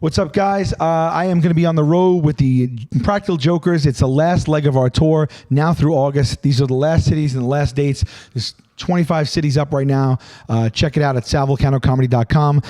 What's up, guys? I am going to be on the road with the Practical Jokers. It's the last leg of our tour now through August. These are the last cities and the last dates. There's 25 cities up right now. Check it out at salvulcanocomedy.com.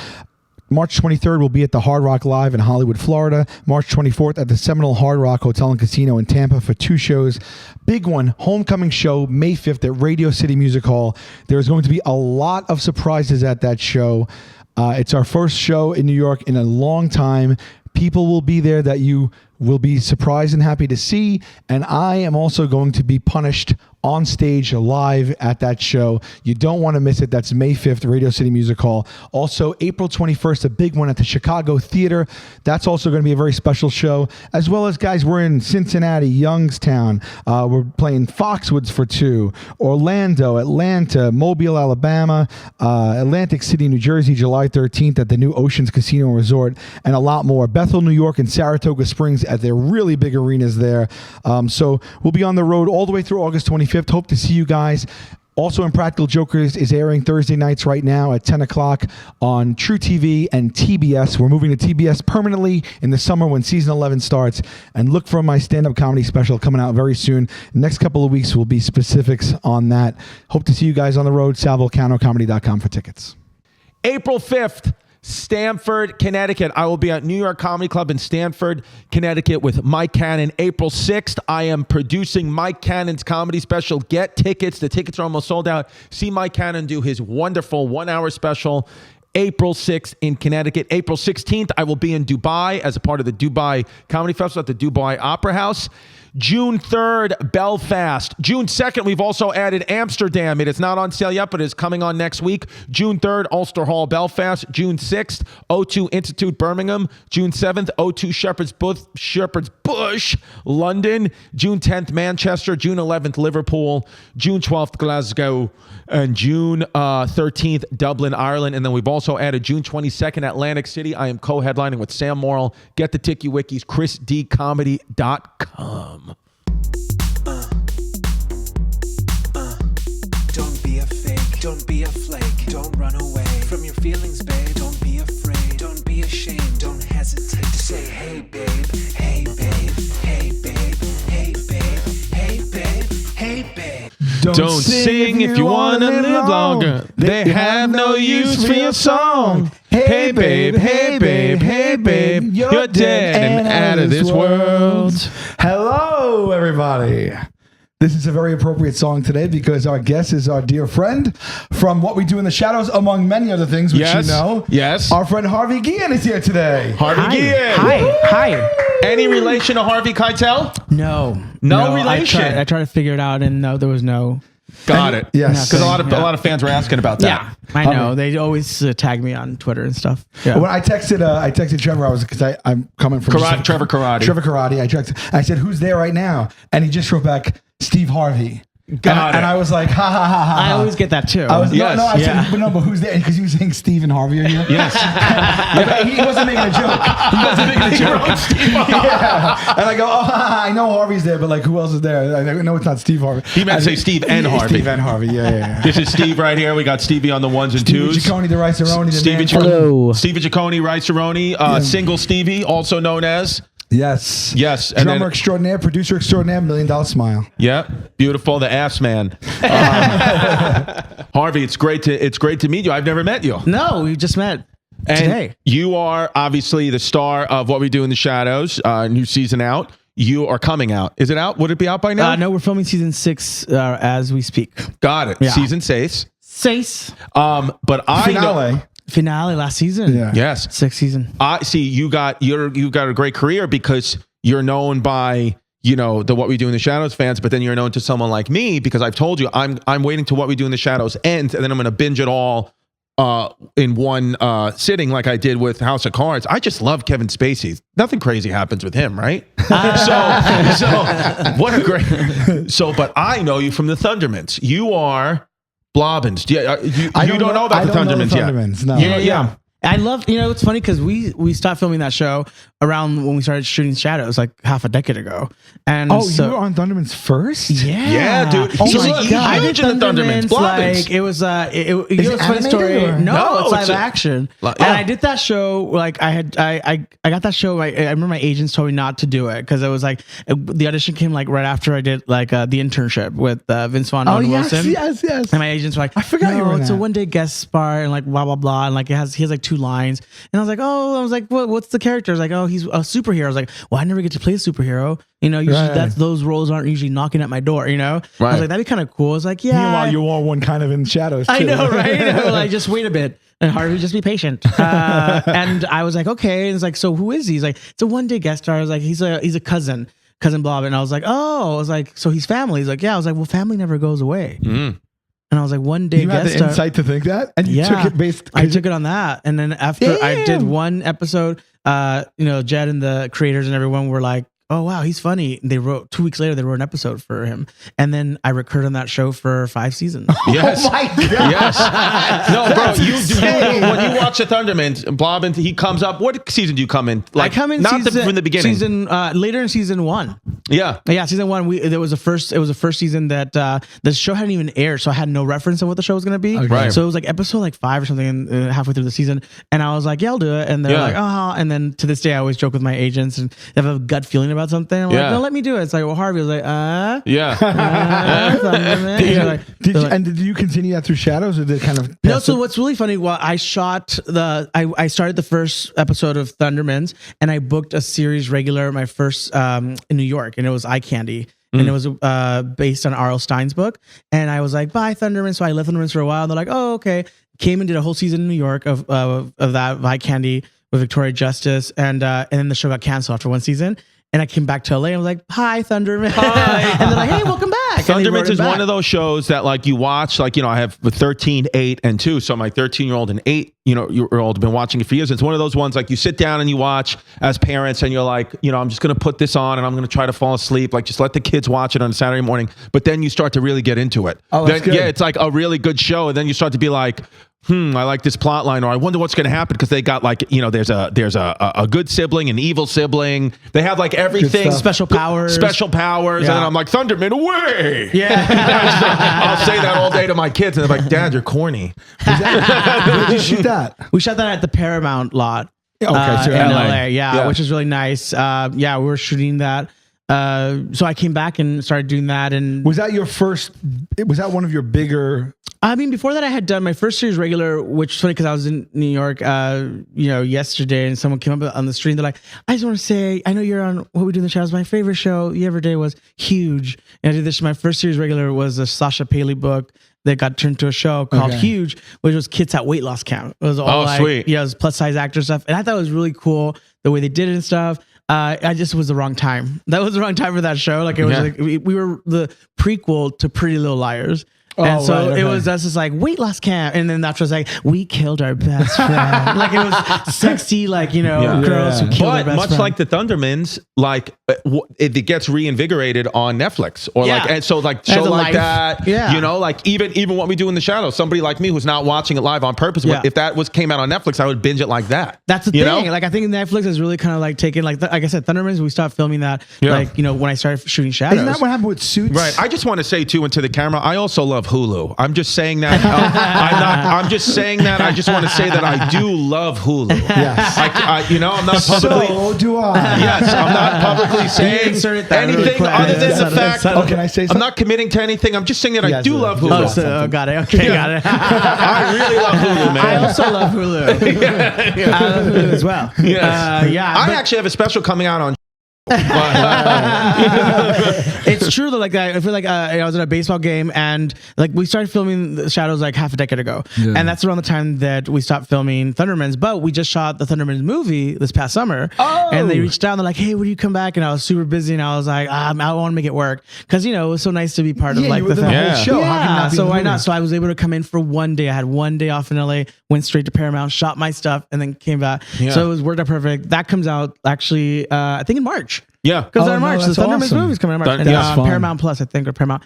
March 23rd, we'll be at the Hard Rock Live in Hollywood, Florida. March 24th at the Seminole Hard Rock Hotel and Casino in Tampa for 2 shows. Big one, homecoming show, May 5th at Radio City Music Hall. There's going to be a lot of surprises at that show. It's our first show in New York in a long time. People will be there that you will be surprised and happy to see. And I am also going to be punished on stage live at that show. You don't want to miss it. That's May 5th, Radio City Music Hall. Also, April 21st, a big one at the Chicago Theater. That's also going to be a very special show. As well as, guys, we're in Cincinnati, Youngstown. We're playing Foxwoods for 2. Orlando, Atlanta, Mobile, Alabama, Atlantic City, New Jersey, July 13th at the new Oceans Casino and Resort, and a lot more. Bethel, New York, and Saratoga Springs at their really big arenas there. So we'll be on the road all the way through August 25th. Hope to see you guys. Also, Impractical Jokers is airing Thursday nights right now at 10 o'clock on True TV and TBS. We're moving to TBS permanently in the summer when season 11 starts. And look for my stand-up comedy special coming out very soon. Next couple of weeks will be specifics on that. Hope to see you guys on the road. SalVulcanoComedy.com for tickets. April 5th. Stamford, Connecticut. I will be at New York Comedy Club in Stamford, Connecticut with Mike Cannon. April 6th, I am producing Mike Cannon's comedy special. Get tickets. The tickets are almost sold out. See Mike Cannon do his wonderful 1-hour special. April 6th in Connecticut. April 16th, I will be in Dubai as a part of the Dubai Comedy Festival at the Dubai Opera House. June 3rd, Belfast. June 2nd, we've also added Amsterdam. It is not on sale yet, but it is coming on next week. June 3rd, Ulster Hall, Belfast. June 6th, O2 Institute, Birmingham. June 7th, O2 Shepherd's Bush, London. June 10th, Manchester. June 11th, Liverpool. June 12th, Glasgow. And June 13th, Dublin, Ireland. And then we've also added June 22nd, Atlantic City. I am co-headlining with Sam Morrill. Get the Tiki Wikis, chrisdcomedy.com. Don't be a fake, don't be a flake, don't run away from your feelings, babe. Don't be afraid, don't be ashamed, don't hesitate to say, hey babe, hey babe, hey babe, hey babe, hey babe, hey babe. Don't sing if you want to live longer. They have no use for your song. Hey babe, hey babe, hey babe, you're dead and out of this world. Hello, everybody. This is a very appropriate song today because our guest is our dear friend from What We Do in the Shadows, among many other things, which you know. Yes. Our friend Harvey Guillén is here today. Harvey Guillén. Hi. Any relation to Harvey Keitel? No relation. I tried to figure it out, and no, there was no. Got it. Yes. Because a lot of fans were asking about that. Yeah, I know. They always tag me on Twitter and stuff. Yeah. When I texted Trevor, because I'm coming from Trevor Karate. Trevor Karate. I said, "Who's there right now?" And he just wrote back, "Steve Harvey." Got it. And I was like, ha ha ha ha. I always get that too. I said, but who's there? Because he was saying Steve and Harvey are here. Yes. He wasn't making a joke. Yeah. And I go, I know Harvey's there, but like, who else is there? I know it's not Steve Harvey. He meant to say Steve and Harvey. Steve and Harvey, yeah. This is Steve right here. We got Stevie on the ones and twos. Ciccone, the Rice-A-Roni. Stevie Hello. Ciccone, Rice-A-Roni, Single Stevie, also known as... Yes. And drummer extraordinaire, producer extraordinaire, $1 Million Smile. Yeah, beautiful. The ass man. Harvey, it's great to meet you. I've never met you. No, we just met today. You are obviously the star of What We Do in the Shadows. New season out. You are coming out. Is it out? Would it be out by now? No, we're filming season 6 as we speak. Got it. Yeah. Season 6. But I know. Finale last season. Yeah. Yes. 6th season. I see you got a great career because you're known by, the What We Do in the Shadows fans, but then you're known to someone like me because I've told you I'm waiting to What We Do in the Shadows ends, and then I'm going to binge it all in one sitting like I did with House of Cards. I just love Kevin Spacey. Nothing crazy happens with him, right? So what a great. But I know you from the Thundermans. You are Blobbins. You don't know about the Thundermans yet. No. Yeah. I love, it's funny because we stopped filming that show around when we started shooting Shadows, like half a decade ago. And Oh, so, you were on Thunderman's first? yeah. Yeah, dude. Oh He's my huge God. in the Thundermans. Blobbins. Like, it was, Is it's it a funny animated story. or- No, it's it's live action. Like- And oh. I did that show, like, I got that show, I remember my agents told me not to do it because it was like, the audition came like right after I did like the internship with Vince Vaughn and Oh, Owen yes, Wilson. yes. And my agents were like, I forgot no, you were in it's a that. one-day guest spot and like blah blah blah, and like he has like 2 lines. And I was like, what's the character? I was like, oh, he's a superhero. I was like, well, I never get to play a superhero. Usually Right. those roles aren't usually knocking at my door. I was Right. like, that'd be kind of cool. I was like, yeah. Meanwhile, you wore one kind of in Shadows, too. I know, right? Like, just wait a bit. And Harvey, just be patient. And I was like, okay. And it's like, so who is he? He's like, it's a one-day guest star. I was like, he's a cousin Blob. And I was like, oh, I was like, so he's family. He's like, yeah. I was like, well, family never goes away. Mm. And I was like, one day You had guest the star. insight to think that? And you Yeah. took it based... I took it on that. And then after I did Damn. one episode, Jed and the creators and everyone were like, oh, wow, he's funny. And they wrote 2 weeks later, they wrote an episode for him. And then I recurred on that show for 5 seasons. Yes. Oh, my God. Yes. No, bro. You when you watch the Thundermans, Blobbins, he comes up. What season do you come in? I come in not season, from the beginning. Season later in season 1. Yeah. Yeah, season 1. It was the first season that the show hadn't even aired, so I had no reference of what the show was gonna be. Okay. Right. So it was like episode like 5 or something, halfway through the season, and I was like, yeah, I'll do it. And they're Yeah. like, oh. And then to this day, I always joke with my agents and they have a gut feeling about something. I'm Yeah. like, no, let me do it. It's like, well, Harvey was like, Yeah. Thunderman. Did, They're like- did they're you, like- and did you continue that through Shadows, or did it kind of... no, pass so it? what's really funny, well, I shot I started the first episode of Thundermans and I booked a series regular, my first in New York, and it was Eye Candy. And it was based on R.L. Stein's book. And I was like, bye, Thundermans. So I left Thundermans for a while. And they're like, oh, okay. Came and did a whole season in New York of that Eye Candy with Victoria Justice. And then the show got canceled after 1 season. And I came back to LA and I was like, hi, Thunderman. Hi. And they're like, hey, welcome back. And they wrote Thundermans it is back. one of those shows that like you watch, like, I have 13, 8, and 2. So my 13-year-old and 8-year-old have been watching it for years. It's one of those ones like you sit down and you watch as parents and you're like, I'm just going to put this on and I'm going to try to fall asleep. Like just let the kids watch it on a Saturday morning. But then you start to really get into it. Oh, that's then, good. Yeah, it's like a really good show. And then you start to be like, I like this plot line, or I wonder what's going to happen because they got like, there's a good sibling, an evil sibling. They have like everything. stuff. Special powers. Special powers. Yeah. And then I'm like, Thunderman, away. Yeah. I'll say that all day to my kids, and they're like, "Dad, you're corny." Where did you shoot that? We shot that at the Paramount lot. Okay, so in LA. LA. Yeah. Which is really nice. We were shooting that. So I came back and started doing that. And Was that your first... Was that one of your bigger... I mean, before that, I had done my first series regular, which is funny because I was in New York, yesterday, and someone came up on the street and they're like, I just want to say, I know you're on What We Do in the Shadows. My favorite show you ever did was Huge. And I did this. My first series regular was a Sasha Paley book that got turned to a show called Okay. Huge, which was kids at weight loss camp. It was all sweet. Yeah, it was plus size actor stuff. And I thought it was really cool the way they did it and stuff. I just was the wrong time. That was the wrong time for that show. Like it was like we were the prequel to Pretty Little Liars. And Oh, so right, okay. it was us just like weight loss camp. And then that's was like, we killed our best friend. Like it was sexy, like, girls who killed their But best much friend. like the Thundermans, like it gets reinvigorated on Netflix, or Yeah. like, and so like As show a like life. that, Yeah. like even What We Do in the Shadows. Somebody like me who's not watching it live on purpose, Yeah. if that came out on Netflix, I would binge it like that. That's the You thing. know? Like I think Netflix is really kind of like taking like I said, Thundermans. We stopped filming that. Yeah. Like when I started shooting Shadows. Isn't that what happened with Suits? Right. I just want to say too, into the camera, I also love Hulu. I'm just saying that. I'm just saying that. I just want to say that I do love Hulu. Yes. I'm not publicly. So do I. Yes, I'm not publicly saying inserted that really anything quick. other than the It's fact. Oh, can I say I'm something? not committing to anything. I'm just saying that I Yes, do yes, love yes. Hulu. Oh, so got it. Okay, got it. I really love Hulu, man. I also love Hulu. I love Hulu as well. Yes. I but- actually have a special coming out on. It's true though. Like I feel like I was at a baseball game and like we started filming the Shadows like half a decade ago, and that's around the time that we stopped filming Thundermans. But we just shot the Thundermans movie this past summer, and they reached out. They're like, "Hey, would you come back?" And I was super busy, and I was like, "I want to make it work," because it was so nice to be part of Yeah, like you were the the film. whole show. How can you not be So in the why movie? not? So I was able to come in for one day. I had one day off in LA, went straight to Paramount, shot my stuff, and then came back. Yeah. So it was worked out perfect. That comes out actually, I think in March. Yeah. Because Oh, in no, March, the that's Thundermans awesome. movie's coming out in March. That's And, fun. Paramount Plus, I think, or Paramount.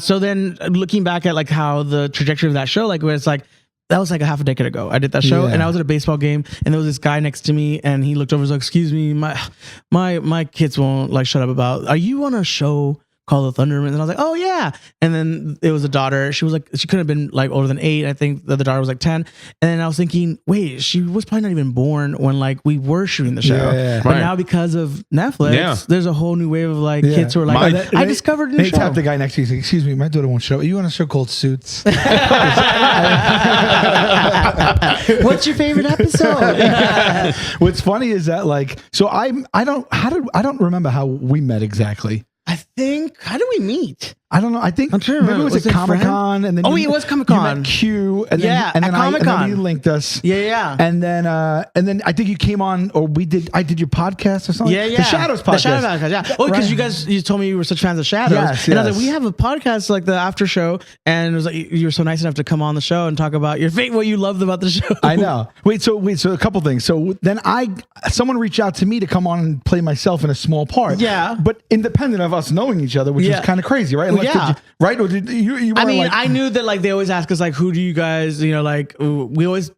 So then looking back at like how the trajectory of that show, like where it's like, that was like a half a decade ago. I did that show, Yeah. and I was at a baseball game, and there was this guy next to me, and he looked over, and was like, "Excuse me, my kids won't like shut up about. Are you on a show called The Thundermans?" And I was like, "Oh yeah." And then it was a daughter. She was like, she couldn't have been like older than 8. I think the daughter was like 10. And then I was thinking, wait, she was probably not even born when like we were shooting the show. Yeah. But Right. now because of Netflix, there's a whole new wave of like kids who are like, I discovered a new They show. tap the guy next to you. He's like, "Excuse me, my daughter won't show. Are you on a show called Suits?" What's your favorite episode? What's funny is that like, so I don't remember how we met exactly. I think, how did we meet? I don't know. I think I'm trying to maybe it remember. was at Was it Comic Con, and then Oh, it was Comic-Con. You met Q, and then Yeah, and at then Comic-Con. you linked us. Yeah. And then I think you came on, or I did your podcast or something. Yeah. The Shadows podcast. The Shadows podcast, yeah. Oh, because Right. you told me you were such fans of Shadows. Yes, and I was yes. like, we have a podcast, like the after show. And it was like, you were so nice enough to come on the show and talk about what you loved about the show. I know. So a couple things. So then someone reached out to me to come on and play myself in a small part. Yeah. But independent of us knowing each other, which Yeah. is kind of crazy, right? Well, Like, yeah. right? Or did you I weren't mean, like, I knew that like they always ask us like, who do you guys, like we always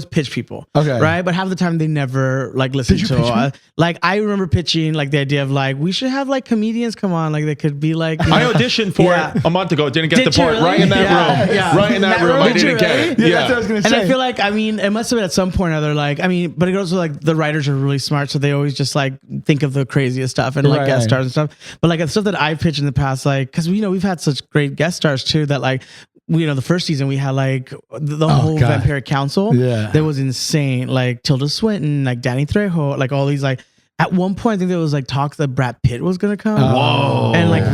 pitch people, Okay. right? But half the time they never like listen Did you to pitch me? us. Like I remember pitching like the idea of like we should have like comedians come on, like they could be like. I auditioned for Yeah. it a month ago. Didn't get Did the part. you really? Right in that Yeah, room. yeah. Right in that That room. room? I Did didn't you get it. Yeah, that's what I was gonna And say. I feel like, I mean, it must have been at some point or other, like, I mean, but it goes to like the writers are really smart. So they always just like think of the craziest stuff and like Right. guest stars and stuff. But like the stuff that I've pitched in the past, like, cause we've had such great guest stars too, that like, the first season we had like the whole God. Vampiric Council. Yeah. That was insane. Like Tilda Swinton, like Danny Trejo, like all these, like at one point, I think there was like talks that Brad Pitt was going to come. Whoa. And like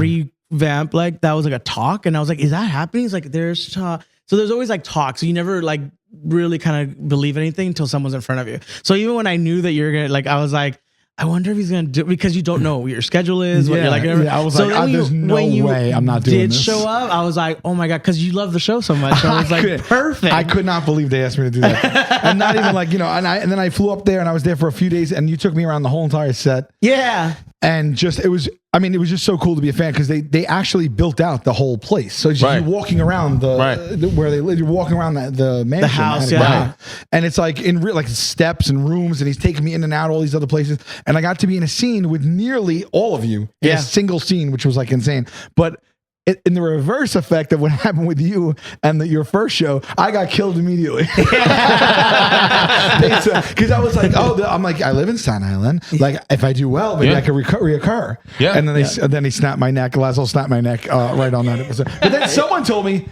revamp, like that was like a talk. And I was like, is that happening? It's like, there's talk. So there's always like talks. So you never like really kind of believe anything until someone's in front of you. So even when I knew that you're going to, like, I was like, I wonder if he's going to do, because you don't know what your schedule is. What you're like, I was like, then there's no way I'm not doing did this. show up, I was like, oh my God, because you love the show so much. I was like, perfect. I could not believe they asked me to do that. And not even like, and then I flew up there and I was there for a few days and you took me around the whole entire set. Yeah. And it was just so cool to be a fan because they actually built out the whole place. So it's just Right. you walking around where they live, you're walking around the mansion. The house, attic, yeah. right? And it's like in real, like steps and rooms and he's taking me in and out all these other places. And I got to be in a scene with nearly all of you in Yeah. a single scene, which was like insane. But in the reverse effect of what happened with you and your first show, I got killed immediately. Because I was like, I'm like, I live in Staten Island. Like, if I do well, maybe Yeah. I could reoccur. Yeah. And then he snapped my neck. Laszlo snapped my neck right on that episode. But then someone told me,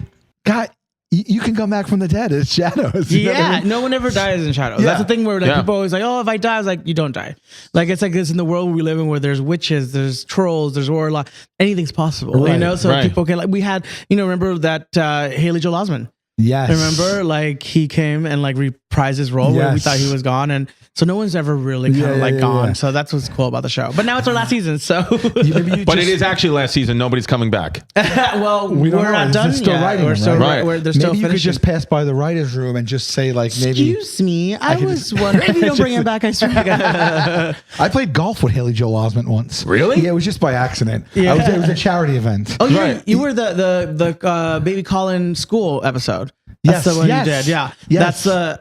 God, you can come back from the dead. It's Shadows. You know what I Yeah, mean? no one ever dies in Shadows. Yeah. That's the thing where like Yeah. people always like, oh, if I die, I was like, you don't die. Like it's like this in the world we live in where there's witches, there's trolls, there's warlock, anything's possible. Right, So right. people can like we had, remember that Haley Joel Osment. Yes. Remember, like he came and like reprised his role where we Yes. thought he was gone, and so no one's ever really kind of like gone. yeah. So that's what's cool about the show. But now it's our last season, so But it is actually last season. Nobody's coming back. well, We don't we're know. not They're done still yet. writing We're them, still right? they're still Maybe you could finishing. just pass by the writer's room and just say like maybe. Excuse me, I could was just- wondering if you don't bring him back. I swear to God. I played golf with Haley Joel Osment once. Really? Yeah, it was just by accident. Yeah. It was a charity event. Oh, yeah, Right. you were the Baby Colin school episode. Yes, That's the one yes, you did. Yeah, yes. that's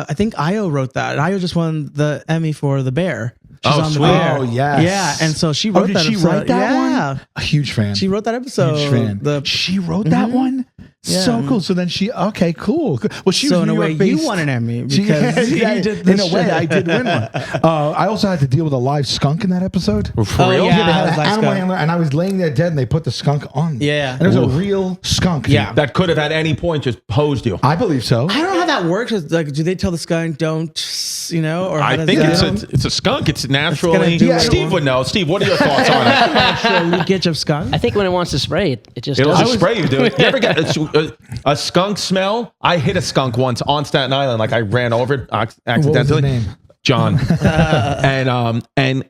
I think Io wrote that. Io just won the Emmy for The Bear. She's Oh, on The sweet. Bear. Oh, yes. Yeah, and so she wrote Did that. she episode. write that Yeah. one? A huge fan. She wrote that episode. Huge fan. She wrote that one? So Yeah. cool. So then okay, cool. Well, she So was in a New way, York based. you won an Emmy She- because you yeah, did in this a way, shit. I did win one. I also had to deal with a live skunk in that episode. For Oh, real? yeah. They had it was an like animal skunk. handler, and I was laying there dead, and they put the skunk on. Yeah. and it was Ooh. a real skunk. Yeah. That could have at any point just posed you. I believe so. I don't know how that works. It's like, do they tell the skunk don't, or how I does think that- it's a skunk. It's naturally. gonna do it. Steve would know. Steve, what are your thoughts on it? natural leakage of skunk. I think when it wants to spray it, it just It'll does. just spray you, dude. You ever get a skunk smell? I hit a skunk once on Staten Island. Like I ran over it accidentally. What was his name? John. and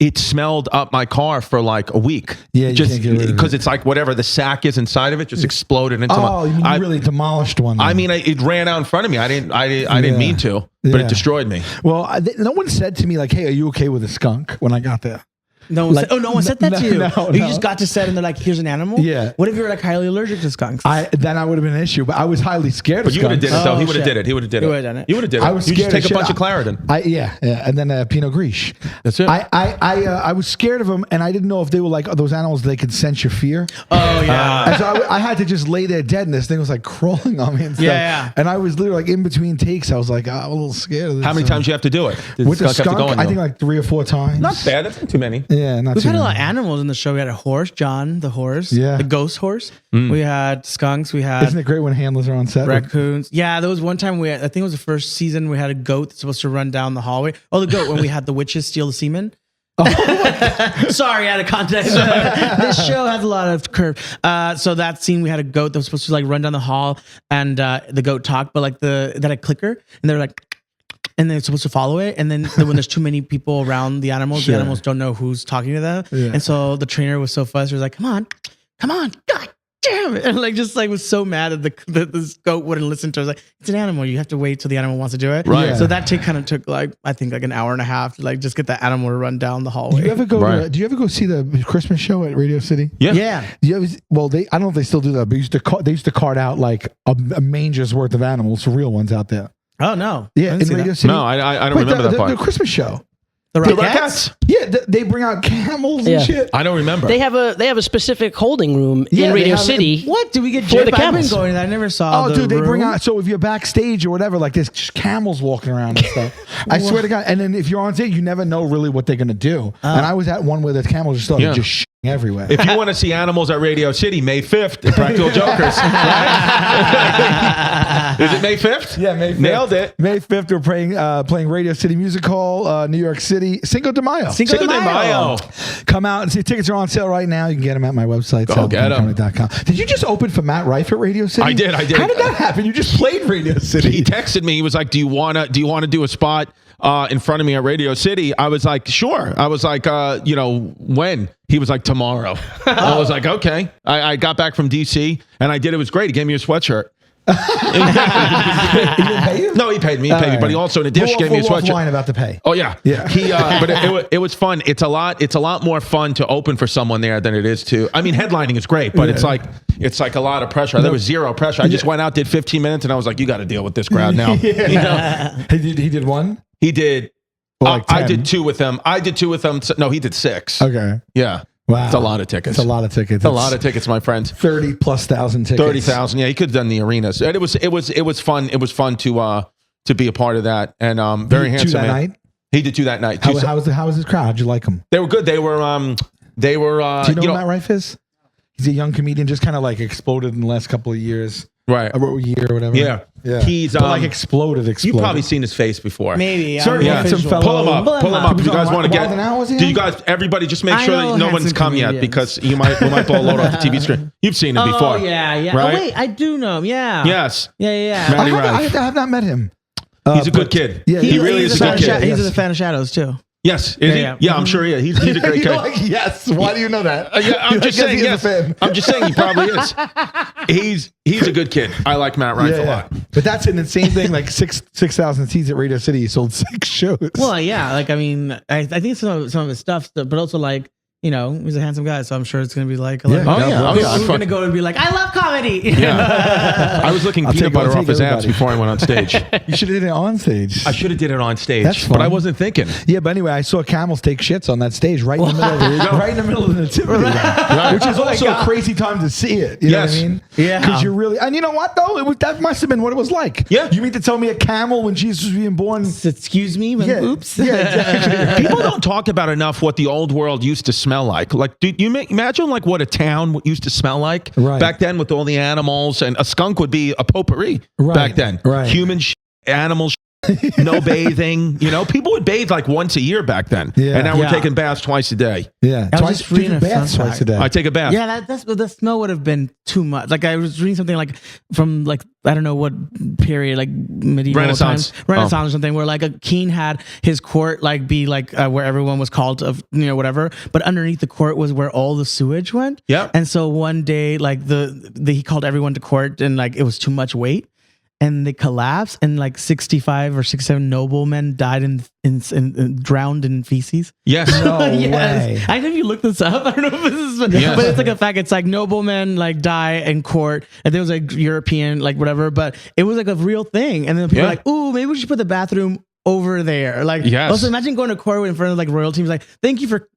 it smelled up my car for like a week. Yeah, you just can't get rid of it. because it's like whatever the sack is inside of it just exploded into Oh, you mean my. you really demolished one? I then. mean, it ran out in front of me. I didn't Yeah. mean to, but Yeah. it destroyed me. Well, no one said to me like, "Hey, are you okay with a skunk?" When I got there, No one said, no one said that to you. No. You just got to set and they're like, here's an animal. Yeah. What if you're like highly allergic to skunks? Then I would have been an issue, but I was highly scared But of you would have skunks. did it though. Oh, He would have shit. did it. He would have did it. You would've done it. You would have did it. I was You just scared take of a bunch shit. of Claritin. And then Pinot Gris. That's it. I was scared of them, and I didn't know if they were like those animals they could sense your fear. Oh yeah. And so I had to just lay there dead, and this thing was like crawling on me and stuff. Yeah. And I was literally like in between takes. I was like, I'm a little scared of this. How many times you have to do it? Did with the skunk have to skunk? go on I you? think like 3 or 4 times. Not bad. That's not too many. Yeah, not We've too had a many. lot of animals in the show. We had a horse, John the horse. Yeah. The ghost horse. We had skunks. We had Isn't it great when handlers are on set? raccoons. Yeah, there was one time I think it was the first season, we had a goat that's supposed to run down the hallway. Oh, the goat when we had the witches steal the semen. Sorry, out of context. This show has a lot of curve. So that scene, we had a goat that was supposed to like run down the hall, and the goat talked, but like that had a clicker, and they're like, and they're supposed to follow it. And then when there's too many people around the animals don't know who's talking to them. Yeah. And so the trainer was so fussed. He was like, come on, God damn it. And like, just like was so mad that this goat wouldn't listen to it. I was like, it's an animal. You have to wait till the animal wants to do it. Right. Yeah. So that kind of took like, I think like an hour and a half to like just get the animal to run down the hallway. Do you ever go? Right. Do you ever go see the Christmas show at Radio City? Yeah. Yeah. Do you ever, I don't know if they still do that, but they used to cart out like a manger's worth of animals, real ones out there. Oh no. Yeah, I in didn't see Radio that. City. No, I don't Wait, remember that part. The Christmas show. The The Rockettes? Rockettes? Yeah, they bring out camels Yeah. and shit. I don't remember. They have a specific holding room Yeah, in they Radio have- City. What? Did we get For gypped? the I've been camels. going. I never saw Oh, the dude, they bring room. out. So if you're backstage or whatever, like there's just camels walking around and stuff. I swear to God. And then if you're on stage, you never know really what they're gonna do. And I was at one where the camels just started Yeah. just shitting everywhere. If you want to see animals at Radio City, May 5th, at Practical Jokers. Right? Is it May 5th? Yeah, May 5th. Nailed it. May 5th, we're playing Radio City Music Hall, New York City, Cinco de Mayo. Cinco Cinco de Mayo. Come out and see. Tickets are on sale right now. You can get them at my website, Go get 'em. salvulcano.com. Did you just open for Matt Rife at Radio City? I did. How did that happen? You just played Radio He City. texted me. He was like, "Do you wanna do a spot in front of me at Radio City?" I was like, "Sure." I was like, when? He was like, "Tomorrow." I was like, "Okay." I got back from DC and I did. It was great. He gave me a sweatshirt. He didn't pay you? No, he paid me. He paid me, but he also in addition gave me a We'll sweatshirt. offline about the pay. Oh yeah, Yeah. He, but it was fun. It's a lot more fun to open for someone there than it is to. I mean, headlining is great, but it's like a lot of pressure. There was zero pressure. I just went out, did 15 minutes, and I was like, you got to deal with this crowd now. You know? He did one? He did. Or like I 10? did 2 with them. No, he did 6. Okay. Yeah. Wow. It's a lot of tickets. It's a lot of tickets. It's a lot of tickets, my friends. 30,000+ tickets. 30,000. Yeah, he could have done the arenas. And it was fun. It was fun to be a part of that. And very Two handsome that man. night? He did 2 that night. How was his crowd? How'd you like him? They were good. They were. Do you know who Matt Rife is? He's a young comedian, just kind of like exploded in the last couple of years. Right. A year or whatever. Yeah. Yeah. He's But like exploded. You've probably seen his face before. Maybe. Certain I'm handsome visual. fellow. Pull him up. You guys want to Wild and Out, was he Do on? you guys? Everybody, just make I sure know that no one's handsome come yet comedians. because we might blow a load off the TV screen. You've seen him before. Oh, yeah. Right? Oh, wait, I do know him. Yeah. Yes. Yeah. Matty I Rife. have not met him. He's a good but- kid. Yeah, he really he's is a good fan of kid. He's a fan of Shadows, too. Yes, is he? Yeah. Yeah, I'm sure he is. He's a great You're kid. like, yes. Why do you know that? Yeah, I'm just Because saying. he is a Yes. fan. I'm just saying he probably is. He's a good kid. I like Matt Rife a lot. But that's an insane thing. Like 6,000 seats at Radio City. He sold 6 shows. Well, yeah. Like, I mean, I think some of his stuff, but also like, you know, he's a handsome guy, so I'm sure it's going to be like, Yeah. Oh yeah. We're going to go and be like, I love comedy. Yeah. I was looking I'll peanut take- butter I'll off take his abs everybody. before I went on stage. You should have did it on stage. I should have did it on stage, That's but I fun. wasn't thinking. Yeah, but anyway, I saw camels take shits on that stage right in the middle of the nativity, which is also a crazy time to see it. You know what I Yes. mean? Yeah. Because you're really, and you know what though, that must have been what it was like. Yeah. You mean to tell me a camel when Jesus was being born? Excuse me? Yeah. Oops. Yeah, exactly. People don't talk about enough what the old world used to smell like. Like, do you imagine like what a town used to smell like Right. back then with all the animals? And a skunk would be a potpourri back then. Right. Human animal no bathing. You know, people would bathe like once a year back then. Yeah. And now we're Yeah. taking baths twice a day. Yeah. I was Twice, just reading a baths fun twice a fact. day. I take a bath. Yeah, the smell would have been too much. Like I was reading something like from like I don't know what period, like medieval Renaissance. times, Renaissance or something, where like a king had his court like be like where everyone was called of whatever, but underneath the court was where all the sewage went. Yeah. And so one day like the he called everyone to court and like it was too much weight. and they collapsed, and like 65 or 67 noblemen died in drowned in feces. Yes. No Yes. way. I think you look this up. I don't know if this is, but it's like a fact. It's like noblemen like die in court, and there was like European like whatever, but it was like a real thing. And then people were like, "Ooh, maybe we should put the bathroom over there." Like, Yes. also imagine going to court in front of like royal teams. Like, thank you for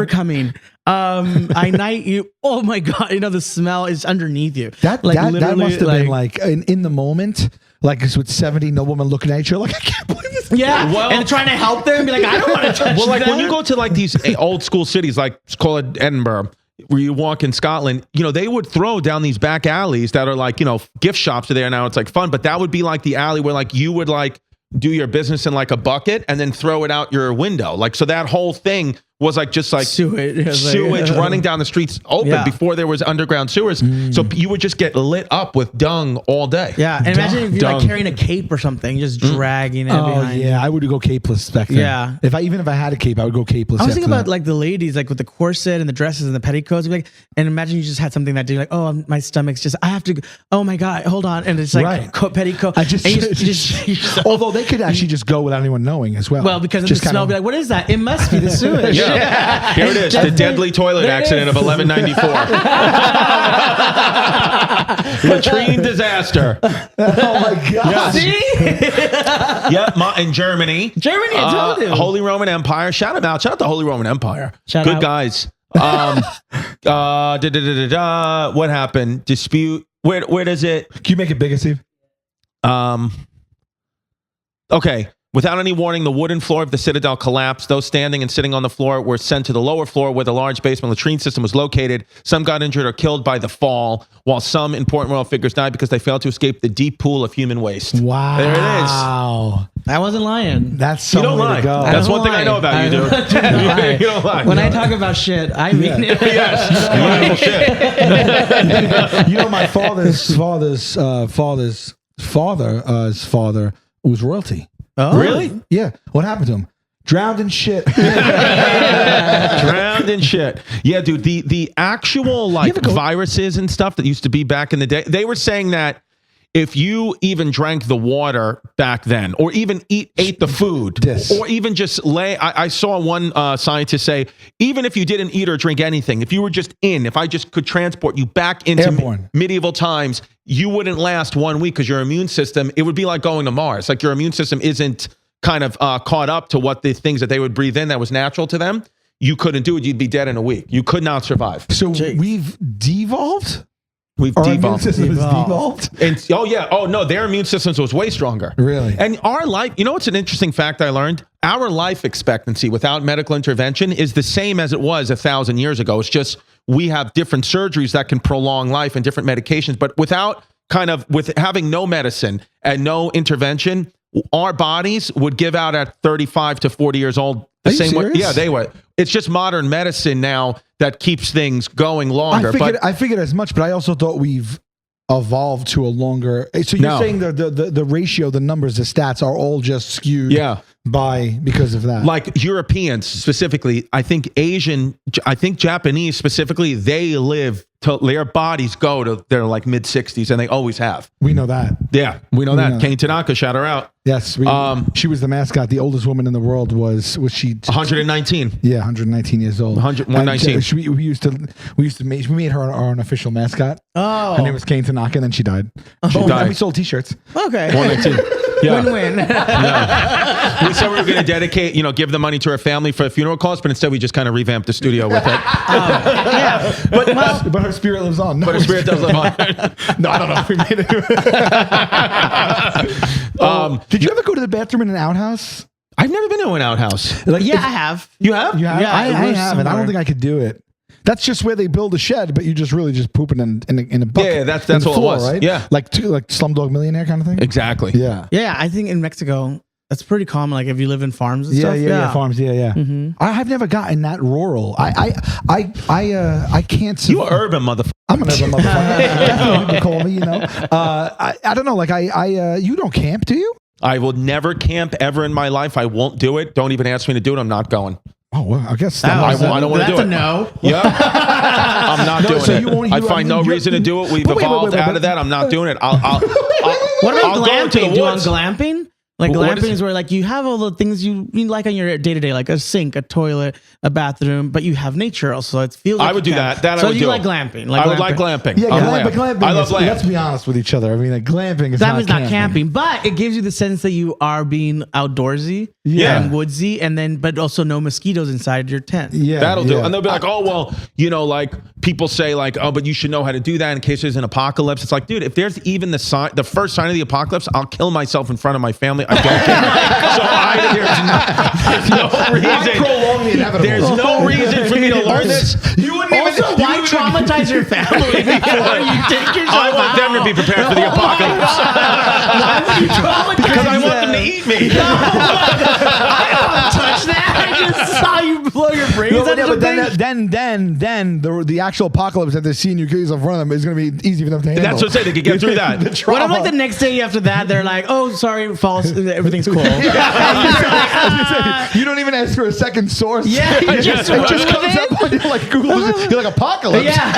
coming. I knight you. Oh my god! You know the smell is underneath you. That like that must have been like in the moment, like it's with 70 noblemen looking at each other, like I can't believe this. Yeah, Well- and trying to help them and be like, I don't want to touch Well, like them. when you go to like these old school cities, like let's call it Edinburgh, where you walk in Scotland, you know, they would throw down these back alleys that are like, you know, gift shops are there now. It's like fun, but that would be like the alley where like you would like do your business in like a bucket and then throw it out your window. Like, so that whole thing was like just like Sewage. It was like- sewage running down the streets open Yeah. before there was underground sewers. So you would just get lit up with dung all day. Yeah, and imagine if you're Dung. like carrying a cape or something, just dragging it Oh behind. yeah, I would go capeless back then. Yeah. Even if I had a cape, I would go capeless. I was after thinking about that. like the ladies, like with the corset and the dresses and the petticoats. Like, and imagine you just had something that day, like, oh, my stomach's just, I have to. Oh my god, hold on, and it's like Right. petticoat. I just, and you just although they could actually just go without anyone knowing as well. well, because of just the smell, kinda- be like, what is that? It must be the sewage. Yeah. Here it is, the deadly toilet There it accident is. of 1194. Latrine disaster. oh my god! See, Yeah, in Germany. Germany, I told you. Holy Roman Empire. Shout them out. Shout out the Holy Roman Empire. Shout Good out. guys. What happened? Dispute. Where does it? Can you make it bigger, Steve? Okay. Without any warning, the wooden floor of the citadel collapsed. Those standing and sitting on the floor were sent to the lower floor where the large basement latrine system was located. Some got injured or killed by the fall, while some important royal figures died because they failed to escape the deep pool of human waste. Wow! There it is. I wasn't lying. That's so You don't way lie. to go. That's don't one thing I lie. know about you, dude. You don't lie. When I talk about shit, I mean it. Yes. Shit. You know, my father's father was royalty. Oh, Really? Yeah. What happened to him? Drowned in shit. Drowned in shit. Yeah, dude. The actual like viruses and stuff that used to be back in the day, they were saying that if you even drank the water back then, or even ate the food, or even just I saw one scientist say, even if you didn't eat or drink anything, if you were just if I just could transport you back into Airborne. medieval times, you wouldn't last 1 week because your immune system, it would be like going to Mars. Like your immune system isn't kind of caught up to what the things that they would breathe in that was natural to them. You couldn't do it. You'd be dead in a week. You could not survive. So we've devolved? We've Our immune devolved. system is devolved? And no, their immune systems was way stronger. Really? And our life, you know what's an interesting fact I learned? Our life expectancy without medical intervention is the same as it was 1,000 years ago. It's just we have different surgeries that can prolong life and different medications, but with having no medicine and no intervention, our bodies would give out at 35 to 40 years old. The Are you same way. serious? Yeah, they would. It's just modern medicine now that keeps things going longer. I figured as much, but I also thought we've evolved to a longer. So you're saying the ratio, the numbers, the stats are all just skewed because of that. Like Europeans specifically, I think Japanese specifically, they live till their bodies go to their like mid 60s, and they always have. We know that. Yeah, we know that. Kane Tanaka, shout her out. Yes, she was the mascot. The oldest woman in the world was she 119. Yeah, 119 years old. 119. We made her our unofficial mascot. Oh. Her name was Kane Tanaka, and then she died. died. We sold T-shirts. Okay. 119. Yeah. Win-win. We said we were going to dedicate, give the money to her family for a funeral cost, but instead we just kind of revamped the studio with it. Yeah. But her spirit lives on. No, But her spirit does live on. No, I don't know if we made it. Did you ever go to the bathroom in an outhouse? I've never been to an outhouse. Like, Yeah, I have. You have? You have? Yeah, I it was haven't. I somewhere. don't think I could do it. That's just where they build a shed, but you just pooping in a bucket. Yeah, that's in the all it floor, was. right? Yeah. like Slumdog Millionaire kind of thing. Exactly. Yeah. Yeah, I think in Mexico, that's pretty common. Like if you live in farms and stuff. Yeah, farms. Yeah. I've never gotten that rural. I can't. You are urban, motherfucker. I'm an urban motherfucker. That's what people call me. I don't know. Like you don't camp, do you? I will never camp ever in my life. I won't do it. Don't even ask me to do it. I'm not going. Oh, well, I guess I don't want to do it. That's a no. Yeah. I'm not doing so it. you won't- I you- find no reason to do it. We've But wait, evolved out but- of that. I'm not doing it. What What about glamping? Do you want glamping? Like What is glamping it? is where like you have all the things you like on your day to day, like a sink, a toilet, a bathroom, but you have nature also. It feels. Like I would do that. That so I would you do. like glamping? I would like glamping. Yeah, I'm glamping I love is, lamp. let's be honest with each other. I mean, like, glamping is Glamping's not camping, but it gives you the sense that you are being outdoorsy Yeah. and woodsy, and then but also no mosquitoes inside your tent. Yeah, That'll do. yeah. And they'll be like, oh, well, you know, like people say like, oh, but you should know how to do that in case there's an apocalypse. It's like, dude, if there's even the first sign of the apocalypse, I'll kill myself in front of my family. I don't care. So there's no reason. Prolong the inevitable. There's no reason for me to learn this. You wouldn't even. Also, why traumatize your family before you take yourself I want them to be prepared for the apocalypse Why would you traumatize because I want them to them? eat me. I don't want to touch that. I just saw you blow your brains out Yeah, of but then the actual apocalypse that they're seeing you kill yourself in front of them is going to be easy for them to handle. That's what I'm saying. They could get through that. The What trauma. if like the next day after that they're like, oh, sorry, false, everything's cool. You don't even ask for a second source. Yeah, you it just just run with comes it. up on you like Google. You're like apocalypse. Yeah,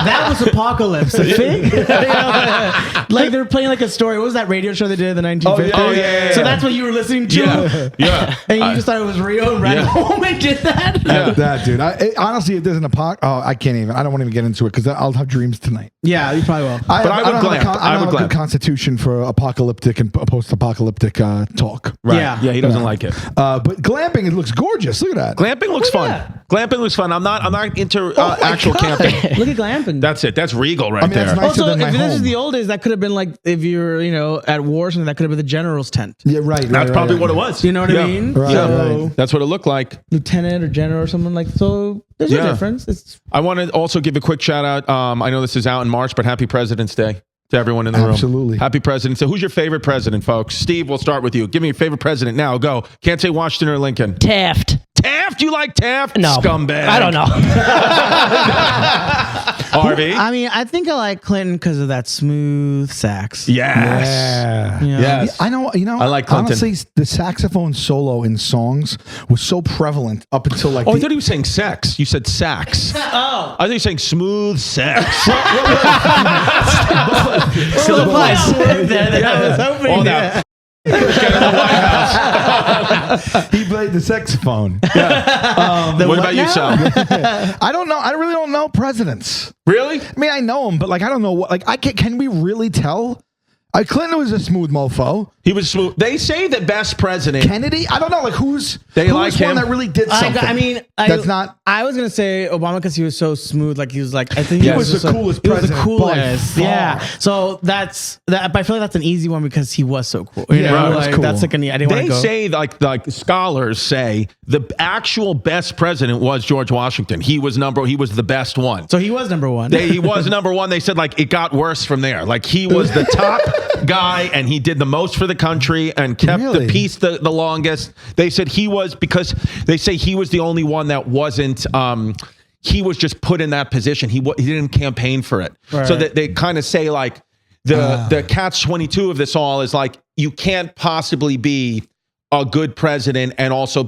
that was apocalypse. A fig? You know, like they're playing like a story. What was that radio show they did in the 1950s? Oh, yeah. So that's what you were listening to. Yeah. And you just thought it was real and ran Yeah. home and did that. That dude. Honestly, if there's an I can't even. I don't want to even get into it because I'll have dreams tonight. Yeah, you probably will. But I would don't have a glamp. I I don't would have a good glamp. constitution for apocalyptic and post-apocalyptic talk. Right. Yeah. Yeah, he doesn't like it. But glamping, it looks gorgeous. Look at that. Glamping looks fun. that. Glamping looks fun. I'm not into my actual God. camping. Look at glamping. That's it. That's regal right I mean, that's there. nice. Also, nicer than if my this is home. the old days, that could have been like if you're, at war or something, that could have been the general's tent. Yeah, right. That's probably what it was. You know what I mean? Right, So, right. That's what it looked like. lieutenant or general or someone like, so there's Yeah. a difference. It's I want to also give a quick shout out. I know this is out in March, but happy President's Day to everyone in the room. Absolutely. Happy President's Day. Who's your favorite president, folks? Steve, we'll start with you. Give me your favorite president now. Go. Can't say Washington or Lincoln. Taft. Taft? You like Taft? No. Scumbag. I don't know. Harvey? I mean, I think I like Clinton because of that smooth sax. Yes. Yeah. You know? Yes. I know. I like Clinton. Honestly, the saxophone solo in songs was so prevalent up until like. Oh, I thought he was saying sex. You said sax. Oh. I thought you were saying smooth sex. Still applies. I was hoping. All that. Get in the White House. he played the saxophone. What about you, now? Sal? I don't know. I really don't know presidents. Really? I mean, I know them, but like, I don't know what. Like, can we really tell? Clinton was a smooth mofo. He was smooth. They say the best president. Kennedy, I don't know. Like, who's like him? one that really did something? That's not. I was gonna say Obama because he was so smooth. Like he was like, I think He was the coolest He was the president by coolest. far. Yeah. So that's that. But I feel like that's an easy one because he was so cool. You Yeah, know, it was like, cool. that's like an. I didn't want They to go. say like scholars say the actual best president was George Washington. He was the best one. So he was number one. He was number one. They said like it got worse from there. Like he was the top guy and he did the most for the country and kept Really? the peace the longest. They said he was because they say he was the only one that wasn't. He was just put in that position. He didn't campaign for it. Right. So that they kind of say like the catch-22 of this all is like you can't possibly be a good president and also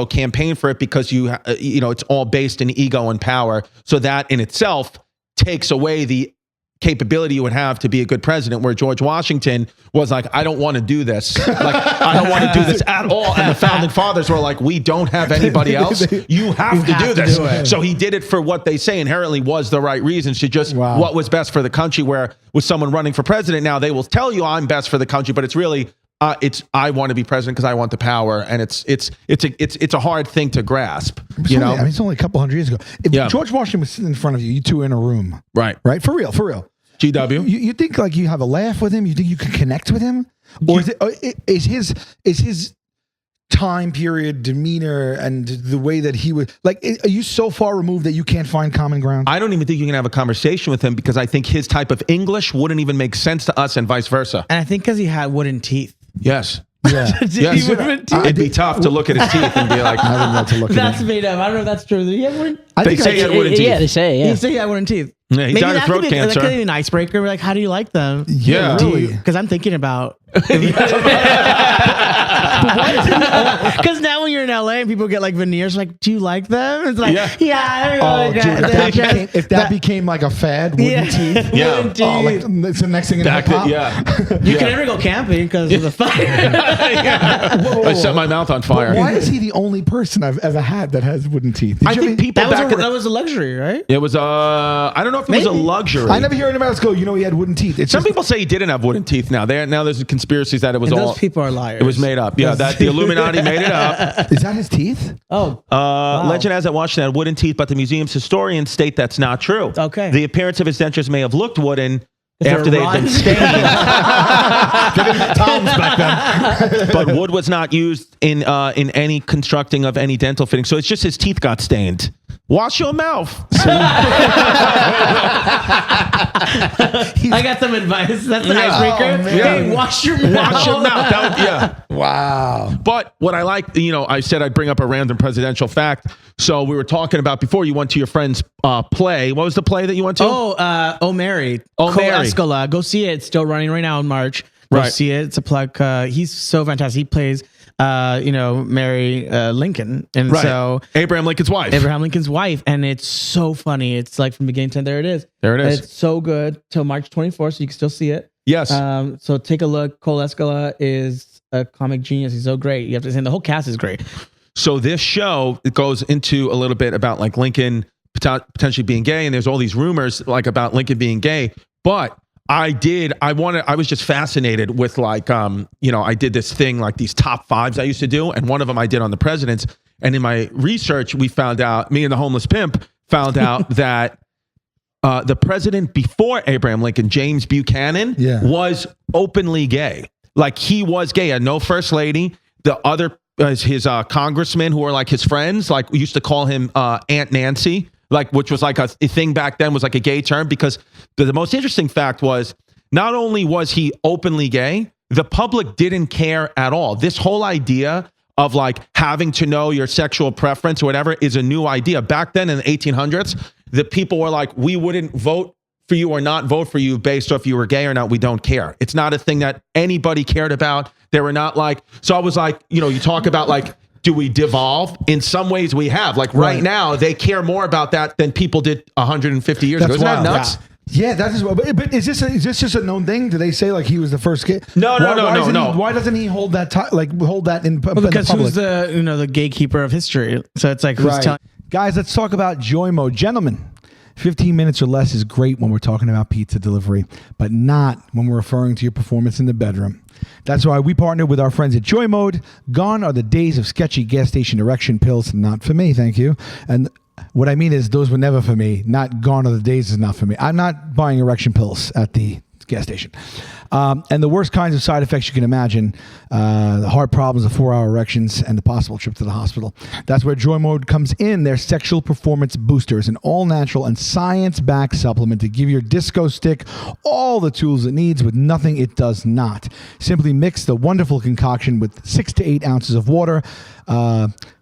campaign for it because it's all based in ego and power. So that in itself takes away the capability you would have to be a good president, where George Washington was like, I don't want to do this. Like, I don't want to do this at all. And the founding fathers were like, we don't have anybody else. You have to do this. So he did it for what they say inherently was the right reasons to just what was best for the country, where with someone running for president now, they will tell you I'm best for the country, but it's really, I want to be president because I want the power. And it's a hard thing to grasp, you know? I mean, it's only a couple hundred years ago. If George Washington was sitting in front of you, you two were in a room. Right. For real. GW. You think like you have a laugh with him? You think you can connect with him? Or is his time period, demeanor, and the way that he would like? Are you so far removed that you can't find common ground? I don't even think you can have a conversation with him because I think his type of English wouldn't even make sense to us and vice versa. And I think because he had wooden teeth. Yes. Yeah. Yes. It'd be tough to look at his teeth and be like, I wouldn't like to look at That's him. made up. I don't know if that's true. Did he have wooden? They say he had wooden teeth. Yeah, they say. Yeah. He said he had wooden teeth. Yeah, he died of throat cancer. That could be an icebreaker. Like, how do you like them? Yeah. Really? Because I'm thinking about Because now when you're in LA and people get like veneers, like, do you like them? It's like, yeah. Oh, dude, if that became like a fad, wooden teeth. Yeah. Oh, like it's the next thing in hip hop. You can never go camping because of the fire. I set my mouth on fire. Why is he the only person I've ever had that has wooden teeth? I think people That was a luxury, right? it was I don't know if it was a luxury. I never hear anybody else go, you know, he had wooden teeth. It's Some just, people say he didn't have wooden teeth. Now there's conspiracies that it was And all. those people are liars. It was made up. Yeah, that the Illuminati made it up. is that his teeth? Oh, Legend has that Washington had wooden teeth, but the museum's historians state that's not true. Okay. The appearance of his dentures may have looked wooden they're after they'd been rotten. stained. They didn't have Toms back then. But wood was not used in any constructing of any dental fitting. So it's just his teeth got stained. Wash your mouth. I got some advice. That's an icebreaker. man. Hey, wash your mouth. Wash your mouth. Yeah. Wow. But what I like, I said I'd bring up a random presidential fact. So we were talking about before you went to your friend's play. What was the play that you went to? Oh, Mary. Oh, Cole Mary. Escola. Go see it. It's still running right now in March. Go Right. see it. It's a plug. He's so fantastic. He plays, Mary Lincoln. And Right. so Abraham Lincoln's wife. Abraham Lincoln's wife. And it's so funny. It's like from beginning to end. There it is. There it is. It's so good till March 24th. So you can still see it. Yes. So take a look. Cole Escola is a comic genius. He's so great. You have to say the whole cast is great. So this show, it goes into a little bit about like Lincoln potentially being gay, and there's all these rumors like about Lincoln being gay. But I was just fascinated with like, I did this thing like these top fives I used to do, and one of them I did on the presidents. And in my research, we found out, me and the homeless pimp found out that the president before Abraham Lincoln, James Buchanan, was openly gay. Like he was gay. Had no first lady. The other his congressmen who were like his friends, like we used to call him Aunt Nancy, like which was like a thing back then, was like a gay term, because the most interesting fact was not only was he openly gay, the public didn't care at all. This whole idea of like having to know your sexual preference or whatever is a new idea. Back then in the 1800s, the people were like, we wouldn't vote for you or not vote for you based off you were gay or not. We don't care. It's not a thing that anybody cared about. They were not like, so I was like, you talk about like, do we devolve? In some ways we have. Like right now, they care more about that than people did 150 years ago. Isn't that nuts? Yeah, that is. But is this just a known thing? Do they say like he was the first kid? No. Why doesn't he hold that? Hold that in Because in the public? who's the gatekeeper of history? So it's like who's Right. telling. Guys, let's talk about Joy Mode. Gentlemen, 15 minutes or less is great when we're talking about pizza delivery, but not when we're referring to your performance in the bedroom. That's why we partnered with our friends at Joy Mode. Gone are the days of sketchy gas station erection pills. Not for me, thank you. And what I mean is those were never for me. Not gone are the days is not for me. I'm not buying erection pills at the gas station. And the worst kinds of side effects you can imagine, the heart problems, the 4-hour erections, and the possible trip to the hospital. That's where Joy Mode comes in. Their sexual performance boosters, an all-natural and science-backed supplement to give your disco stick all the tools it needs with nothing it does not. Simply mix the wonderful concoction with 6 to 8 ounces of water,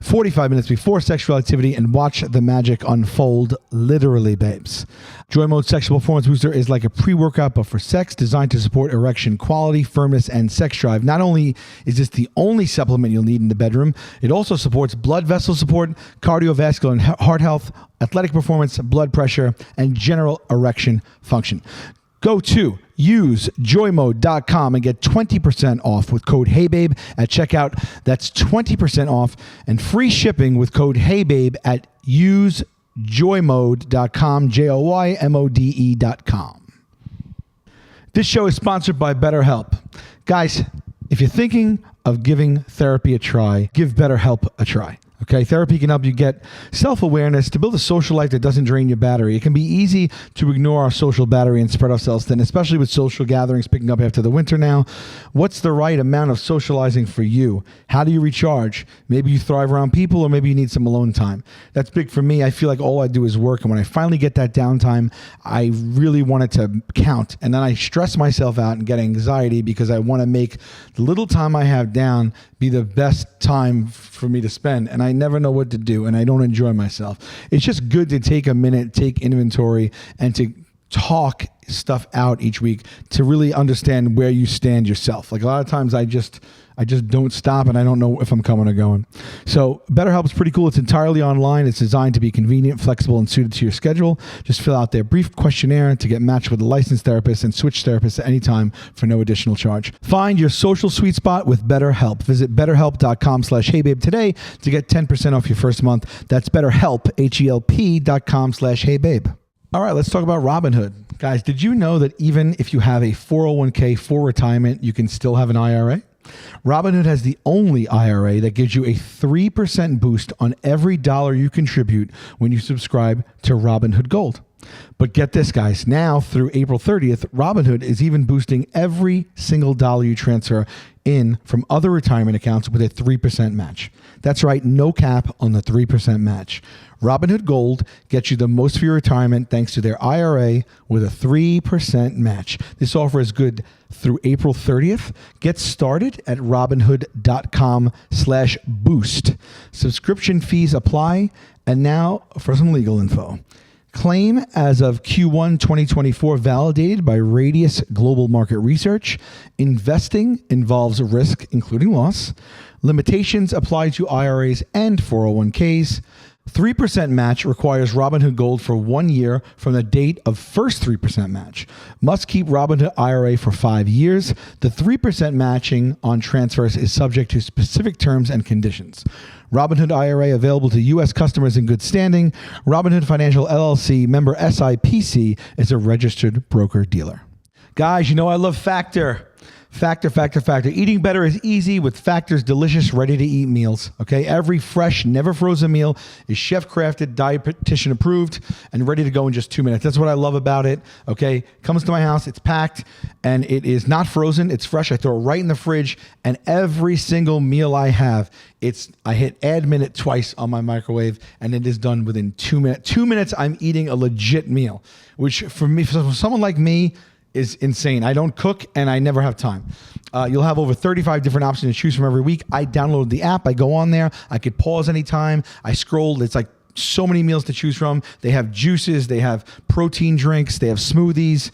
45 minutes before sexual activity, and watch the magic unfold, literally, babes. Joy Mode Sexual Performance Booster is like a pre-workout, but for sex, designed to support erection quality, firmness, and sex drive. Not only is this the only supplement you'll need in the bedroom, it also supports blood vessel support, cardiovascular and heart health, athletic performance, blood pressure, and general erection function. Go to usejoymode.com and get 20% off with code HeyBabe at checkout. That's 20% off and free shipping with code HeyBabe at usejoymode.com, JOYMODE.com. This show is sponsored by BetterHelp. Guys, if you're thinking of giving therapy a try, give BetterHelp a try. Okay, therapy can help you get self-awareness to build a social life that doesn't drain your battery. It can be easy to ignore our social battery and spread ourselves thin, especially with social gatherings picking up after the winter now. What's the right amount of socializing for you? How do you recharge? Maybe you thrive around people, or maybe you need some alone time. That's big for me. I feel like all I do is work, and when I finally get that downtime, I really want it to count. And then I stress myself out and get anxiety because I want to make the little time I have down be the best time for me to spend. And I never know what to do, and I don't enjoy myself. It's just good to take a minute, take inventory, and to talk stuff out each week to really understand where you stand yourself. Like a lot of times I just don't stop and I don't know if I'm coming or going. So BetterHelp is pretty cool. It's entirely online. It's designed to be convenient, flexible, and suited to your schedule. Just fill out their brief questionnaire to get matched with a licensed therapist and switch therapists at any time for no additional charge. Find your social sweet spot with BetterHelp. Visit betterhelp.com/heybabe today to get 10% off your first month. That's BetterHelp, HELP.com/heybabe. All right, let's talk about Robinhood. Guys, did you know that even if you have a 401k for retirement, you can still have an IRA? Robinhood has the only IRA that gives you a 3% boost on every dollar you contribute when you subscribe to Robinhood Gold. But get this, guys. Now, through April 30th, Robinhood is even boosting every single dollar you transfer in from other retirement accounts with a 3% match. That's right, no cap on the 3% match. Robinhood Gold gets you the most for your retirement thanks to their IRA with a 3% match. This offer is good through April 30th. Get started at robinhood.com/boost. Subscription fees apply. And now for some legal info. Claim as of Q1 2024 validated by Radius Global Market Research. Investing involves risk, including loss. Limitations apply to IRAs and 401ks. 3% match requires Robinhood Gold for 1 year from the date of first 3% match. Must keep Robinhood IRA for 5 years. The 3% matching on transfers is subject to specific terms and conditions. Robinhood IRA available to U.S. customers in good standing. Robinhood Financial LLC, member SIPC, is a registered broker-dealer. Guys, you know I love Factor. Factor. Eating better is easy with Factor's delicious, ready-to-eat meals. Okay, every fresh, never frozen meal is chef-crafted, dietitian approved, and ready to go in just 2 minutes. That's what I love about it. Okay, comes to my house, it's packed, and it is not frozen. It's fresh. I throw it right in the fridge, and every single meal I have, I hit add minute twice on my microwave, and it is done within 2 minutes. 2 minutes, I'm eating a legit meal, which for me, for someone like me, is insane. I don't cook and I never have time. You'll have over 35 different options to choose from every week. I downloaded the app. I go on there. I could pause anytime. I scroll. It's like so many meals to choose from. They have juices. They have protein drinks. They have smoothies.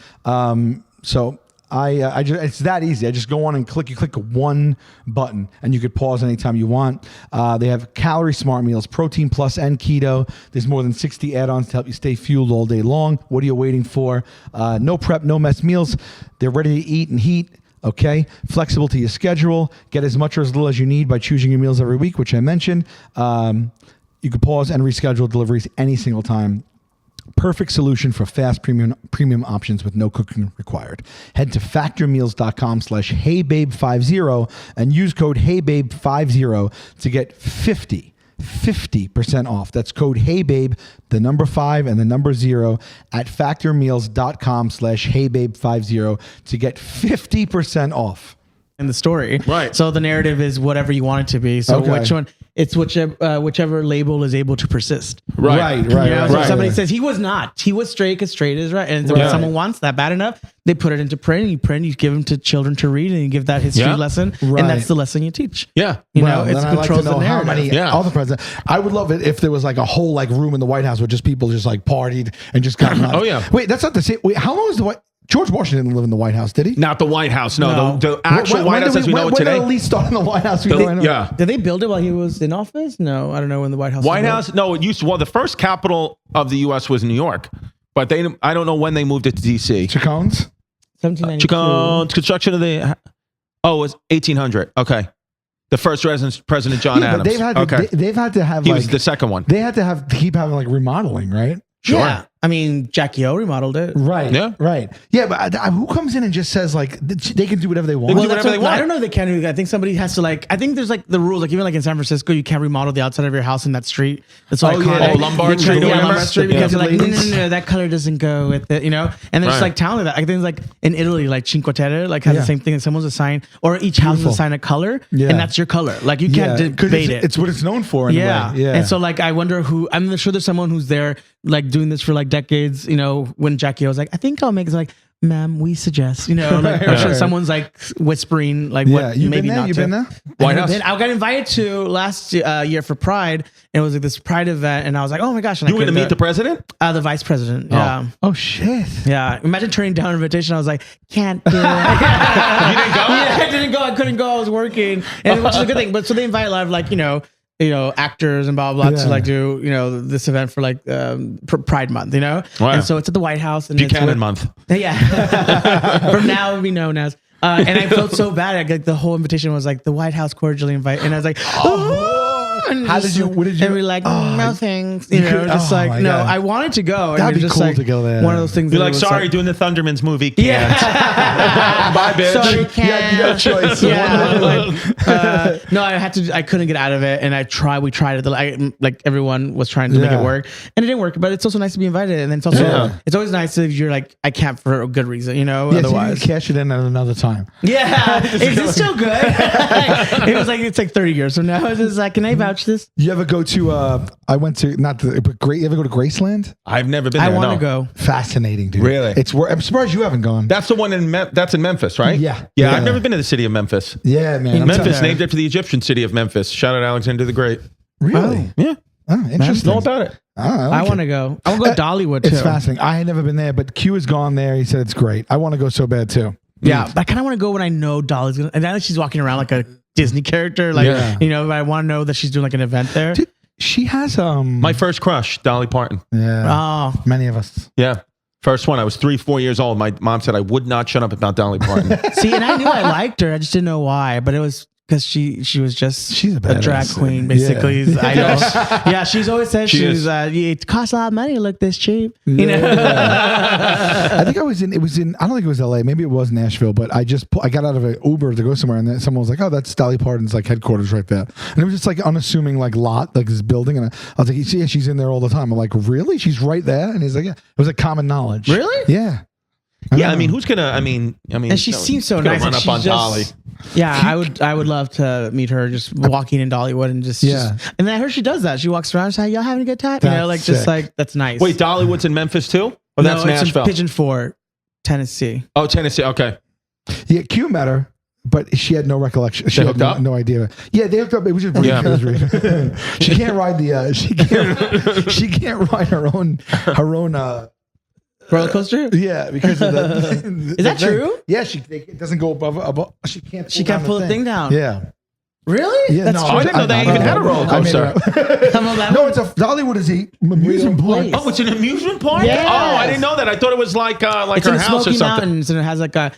So I just, it's that easy. I just go on and you click one button and you could pause anytime you want. They have calorie smart meals, protein plus and keto. There's more than 60 add-ons to help you stay fueled all day long. What are you waiting for? No prep, no mess meals. They're ready to eat and heat. Okay. Flexible to your schedule. Get as much or as little as you need by choosing your meals every week, which I mentioned. You can pause and reschedule deliveries any single time. Perfect solution for fast premium options with no cooking required. Head to factormeals.com/heybabe50 and use code heybabe50 to get 50% off. That's code heybabe, the number 5 and the number 0 at factormeals.com/heybabe50 to get 50% off. In the story. Right. So the narrative is whatever you want it to be. So Okay. which one? It's whichever label is able to persist. Right. You know, so if somebody right. says he was not, he was straight because straight is right. And so when someone wants that bad enough, they put it into print. You give them to children to read, and you give that history lesson, Right. and that's the lesson you teach. Yeah. You Well, know, it then I'd like controls to know the how narrative. many Yeah. all the presidents. I would love it if there was like a whole like room in the White House where just people just like partied and just got nuts. Oh, yeah. Wait, that's not the same. Wait, how long is the White? George Washington didn't live in the White House, did he? Not the White House. No, No. the actual White House as we know it when today. did the lease start in the White House? Yeah. Did they build it while he was in office? No, I don't know when the White House. White was House. No, it used to. Well, the first capital of the U.S. was New York, but I don't know when they moved it to D.C. Chiccones? 1792. Chicago's construction of the. Oh, it was 1800. Okay, the first President John Yeah, but Adams. they've had to have He like was the second one. they had to keep having like remodeling, right? Sure. Yeah. I mean, Jackie O remodeled it. Right. Yeah. Right. Yeah, but who comes in and just says like they can do whatever they want? They can do That's whatever they want. I don't know if they can. I think somebody has to like. I think there's like the rules. Like even like in San Francisco, you can't remodel the outside of your house in that street. That's why. Lombard Street or whatever? Lombard Street, because Yeah. they're like no, that color doesn't go with it. You know. And there's Right. like talent that I think like in Italy, like Cinque Terre, like has the same thing. Someone's assigned, or each house is assigned a color, Yeah. and that's your color. Like you can't 'cause debate it. It's what it's known for. In a way. Yeah. And so like I wonder who. I'm sure there's someone who's there like doing this for like decades. You know, when Jackie O was like, I think I'll make it. Like, ma'am, we suggest, like or sure someone's like whispering like what you've maybe been there? not You've to. been there? White House. I got invited to last year for Pride, and it was like this Pride event, and I was like, oh my gosh. And You were going to meet the president? the vice president. Yeah. Oh shit. Yeah. Imagine turning down an invitation. I was like, can't do it. You didn't go? Yeah, I didn't go. I couldn't go. I was working, and which is a good thing. But so they invite a lot of like actors and blah blah blah to like do this event for like Pride Month, Wow. and so it's at the White House and Buchanan month. yeah. From now it will be known as. And I felt so bad. Like the whole invitation was like the White House cordially invite, and I was like, and How did you? What did you? And we're like, no thanks. You could- just oh like my no. God. I wanted to go. That'd and be just cool like to go there. One of those things. You're that like, was sorry, doing the Thundermans movie. Can't. Yeah. Bye, bitch. Sorry, You had no choice. Yeah, no, I had to. I couldn't get out of it, and we tried it. Like everyone was trying to make it work, and it didn't work. But it's also nice to be invited, and then it's also it's always nice if you're like I can't for a good reason, Otherwise, so you cash it in at another time. yeah, is this still good? It's like 30 years from now. It's just like, can I vouch this? You ever go to? I went to you ever go to Graceland? I've never been I there. want to go. Fascinating, dude. Really? I'm surprised you haven't gone. That's the one in that's in Memphis, right? Yeah. Yeah, I've never been to the city of Memphis. Yeah, man. Memphis, there. named after the Egyptian city of Memphis. Shout out Alexander the Great. Really? Yeah. Oh, interesting. Know about it. I want to go. I want to go to Dollywood too. It's fascinating. I had never been there, but Q has gone there. He said it's great. I want to go so bad too. Yeah, but I kind of want to go when I know Dolly's gonna. And now that she's walking around like a Disney character, like but I want to know that she's doing like an event there. Dude, she has My first crush, Dolly Parton. Oh, many of us. Yeah. First one. I was 3-4 years old. My mom said I would not shut up about Dolly Parton. see, and I knew I liked her. I just didn't know why. But it was because she was just She's a drag badass. queen, basically. Yeah. I know. Yeah, she's always said She she's is. it costs a lot of money to look this cheap. I think I was in. It was in. I don't think it was L.A. Maybe it was Nashville. But I got out of an Uber to go somewhere, and then someone was like, "Oh, that's Dolly Parton's like headquarters right there." And it was just like unassuming like lot, like this building. And I was like, "Yeah, she's in there all the time." I'm like, "Really? She's right there?" And he's like, "Yeah." It was like common knowledge. Really? Yeah. Yeah, I know. mean, who's gonna? I mean, And she seems so who's gonna nice. Run like, up she's on Dolly. Yeah, I would love to meet her just walking in Dollywood and just and then I heard she does that. She walks around, she's like, y'all having a good time? That's like just sick. like that's nice. Wait, Dollywood's in Memphis too? Or that's no, it's Nashville? in Pigeon Forge, Tennessee. Oh, Tennessee. Okay. Yeah, Q met her, but she had no recollection. She had hooked up? no idea. Yeah, they hooked up. It was just Yeah. she can't ride the. She can't ride her own. Roller coaster? Yeah, because of the. Is that true? Yeah, it doesn't go above. She can't. She can't pull the thing down. Yeah. Really? Yeah, That's no, true. I didn't know they even had a roller coaster. No, it's a Dollywood is a amusement Real park. place. Oh, it's an amusement park? Yes. Oh, I didn't know that. I thought it was like It's her in the house or Smoky something. Mountains, and it has like a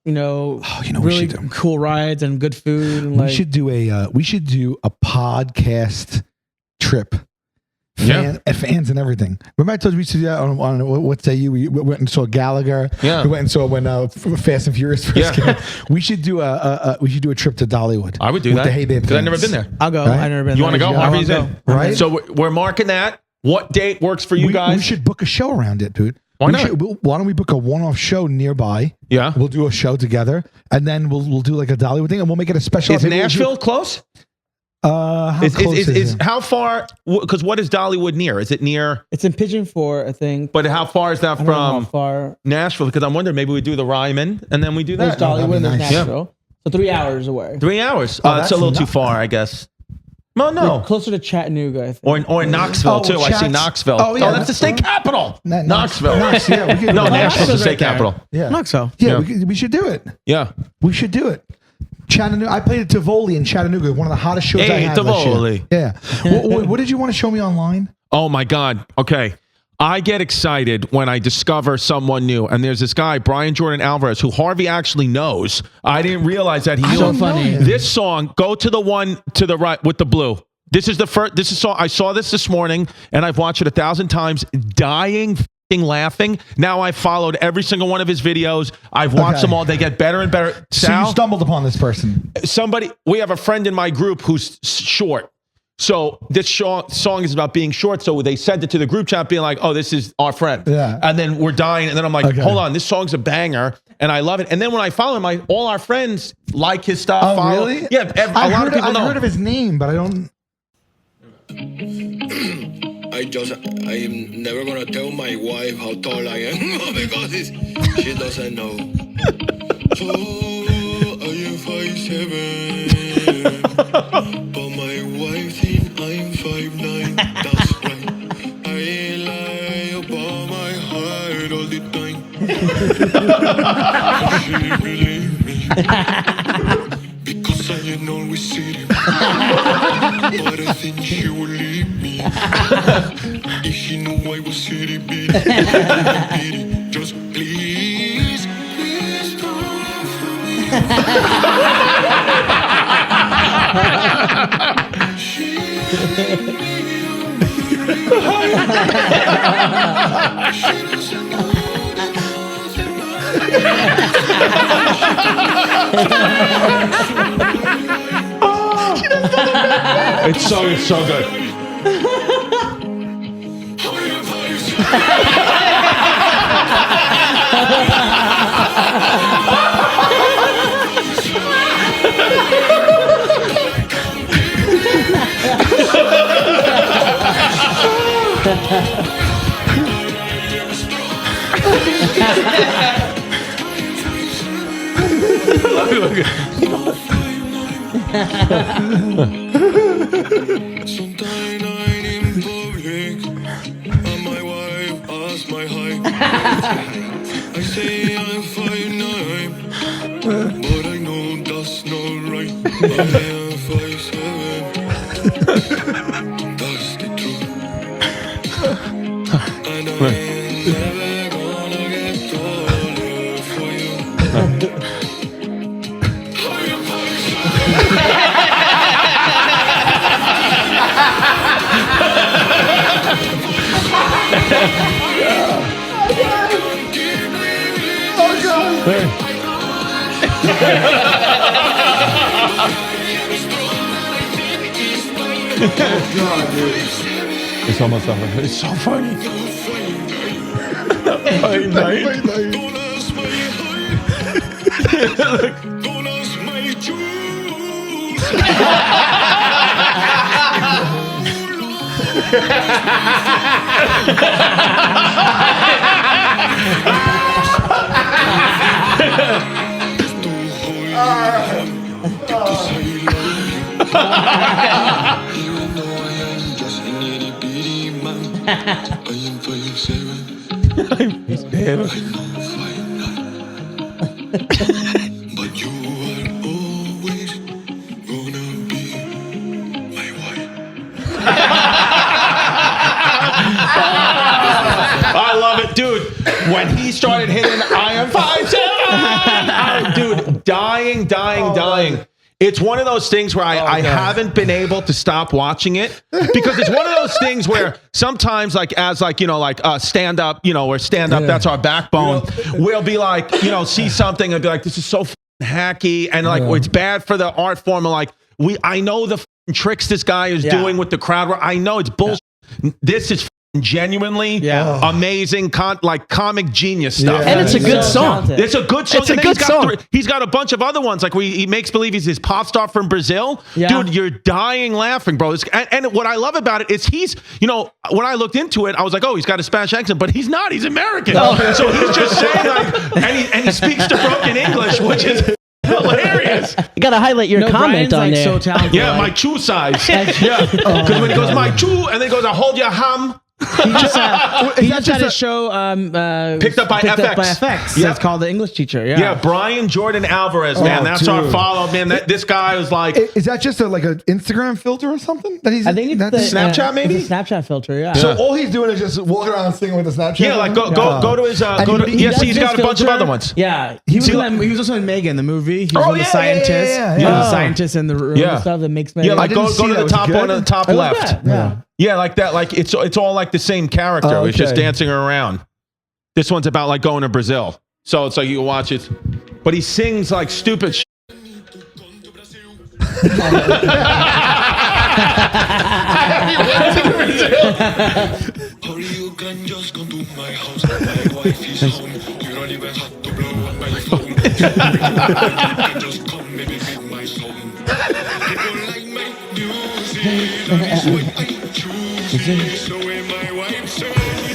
you know what we really should do? cool rides and good food. And We like, should do a podcast trip. Yeah. Fans and everything. Remember I told you we used to do that on what say you? We went and saw Gallagher. Yeah. We went and saw when Fast and Furious first came. We should do a trip to Dollywood. I would do with that. The Hey Babe because I've never fans. been there. I'll go. Right? I've never been. You want to there. go? I Harvey's wanna in. go. Right? So we're marking that. What date works for you guys? We should book a show around it, dude. Why not? Why don't we book a one-off show nearby? Yeah. We'll do a show together, and then we'll do like a Dollywood thing, and we'll make it a special. Is Maybe we'll Nashville close? do- how Is close is it? how far? Because what is Dollywood near? Is it near? It's in Pigeon Forge, I think. But how far is that I don't know how from far. Nashville? Because I'm wondering maybe we do the Ryman and then we do There's that. Dollywood and there's nice. Nashville. So 3 hours away. 3 hours. Oh, That's a little that's too not far, I guess. Well, no. We're closer to Chattanooga, I think. Or Knoxville Oh, too. I see Chats- Knoxville. Oh, yeah, that's the state capital. Knoxville. Knoxville. Yeah, we could No, do that. Nashville's the Knoxville's state right there. capital. Yeah. Knoxville. Yeah, Yeah. we should do it. Yeah. We should do it. Chattanooga. I played at Tivoli in Chattanooga, one of the hottest shows I Hey, had last Tivoli. year. Yeah. what did you want to show me online? Oh my God. Okay. I get excited when I discover someone new. And there's this guy, Brian Jordan Alvarez, who Harvey actually knows. I didn't realize that he knew So him. funny. This song, go to the one to the right with the blue. This is the first. This is song. I saw this morning, and I've watched it 1,000 times, dying f***ing laughing. Now I've followed every single one of his videos. I've watched Okay. them all. They get better and better. So Sal, you stumbled upon this person. we have a friend in my group who's short. So this song is about being short. So they sent it to the group chat being like, oh, this is our friend. Yeah. And then we're dying. And then I'm like, Okay. hold on, this song's a banger. And I love it. And then when I follow him, all our friends like his stuff. Oh, follow. really? Yeah. A lot of people I've know. heard of his name, but I don't. I I'm never gonna tell my wife how tall I am because she doesn't know. So I am 5'7", but my wife thinks I'm 5'9". That's right. I lie about my heart all the time. She didn't believe me because I ain't always sitting. But I think she would leave me if she knew I was city beat. Just please, please don't for me. She let me she doesn't know the It's so good. Sometime I'm in public and my wife asks my height. I say I'm 5'9", but I know that's not right. I am 5'7". That's the truth. And I ain't never gonna get taller for you. I am 5'7". It's almost over. It's so funny. Don't ask my height. Don't ask my juice. Don't hold me because I love you. Even though I am just an itty bitty man, I am 5'7". I know 5'9". But you are always gonna be my wife. I love it, dude. When he started hitting, I am 5'7", dude, dying. It's one of those things where I haven't been able to stop watching it because it's one of those things where sometimes stand up, or stand up, that's our backbone. We'll be like, see something and be like, this is so hacky. And it's bad for the art form. And I know the tricks this guy is doing with the crowd. I know it's bullshit. This is genuinely amazing, comic genius stuff. And it's a good song. It's a good song. It's a good song. He's got a bunch of other ones, like where he makes believe he's this pop star from Brazil. Yeah. Dude, you're dying laughing, bro. And what I love about it is he's, when I looked into it, I was like, oh, he's got a Spanish accent, but he's not. He's American. So he's just saying and he speaks the broken English, which is hilarious. You got to highlight your comment Brian's on there. so talented. Yeah, my chew size. Yeah, because when he goes my chew, and then he goes, I hold your ham. He just had a show Picked up by FX. Yeah. It's called The English Teacher. Yeah. Brian Jordan Alvarez, man. That's our follow, man. This guy was like... Is that just like an Instagram filter or something? That he's, I think it's the Snapchat, maybe? It's a Snapchat filter, yeah. So all he's doing is just walking around singing with the Snapchat. Yeah, like go to his... he's got a bunch of other ones. Yeah. He was also in Megan, the movie. He was one of the scientists. He was a scientist in the room and stuff that makes Megan. Yeah, like go to the top one on the top left. Yeah. Yeah, like that. Like it's all like the same character. Oh, It's just okay. dancing around. This one's about like going to Brazil. So it's like you can watch it. But he sings like stupid shit. Or you can just come to my house. My wife is home. You don't even have to blow up my phone. You can just come maybe with my song. People like my music.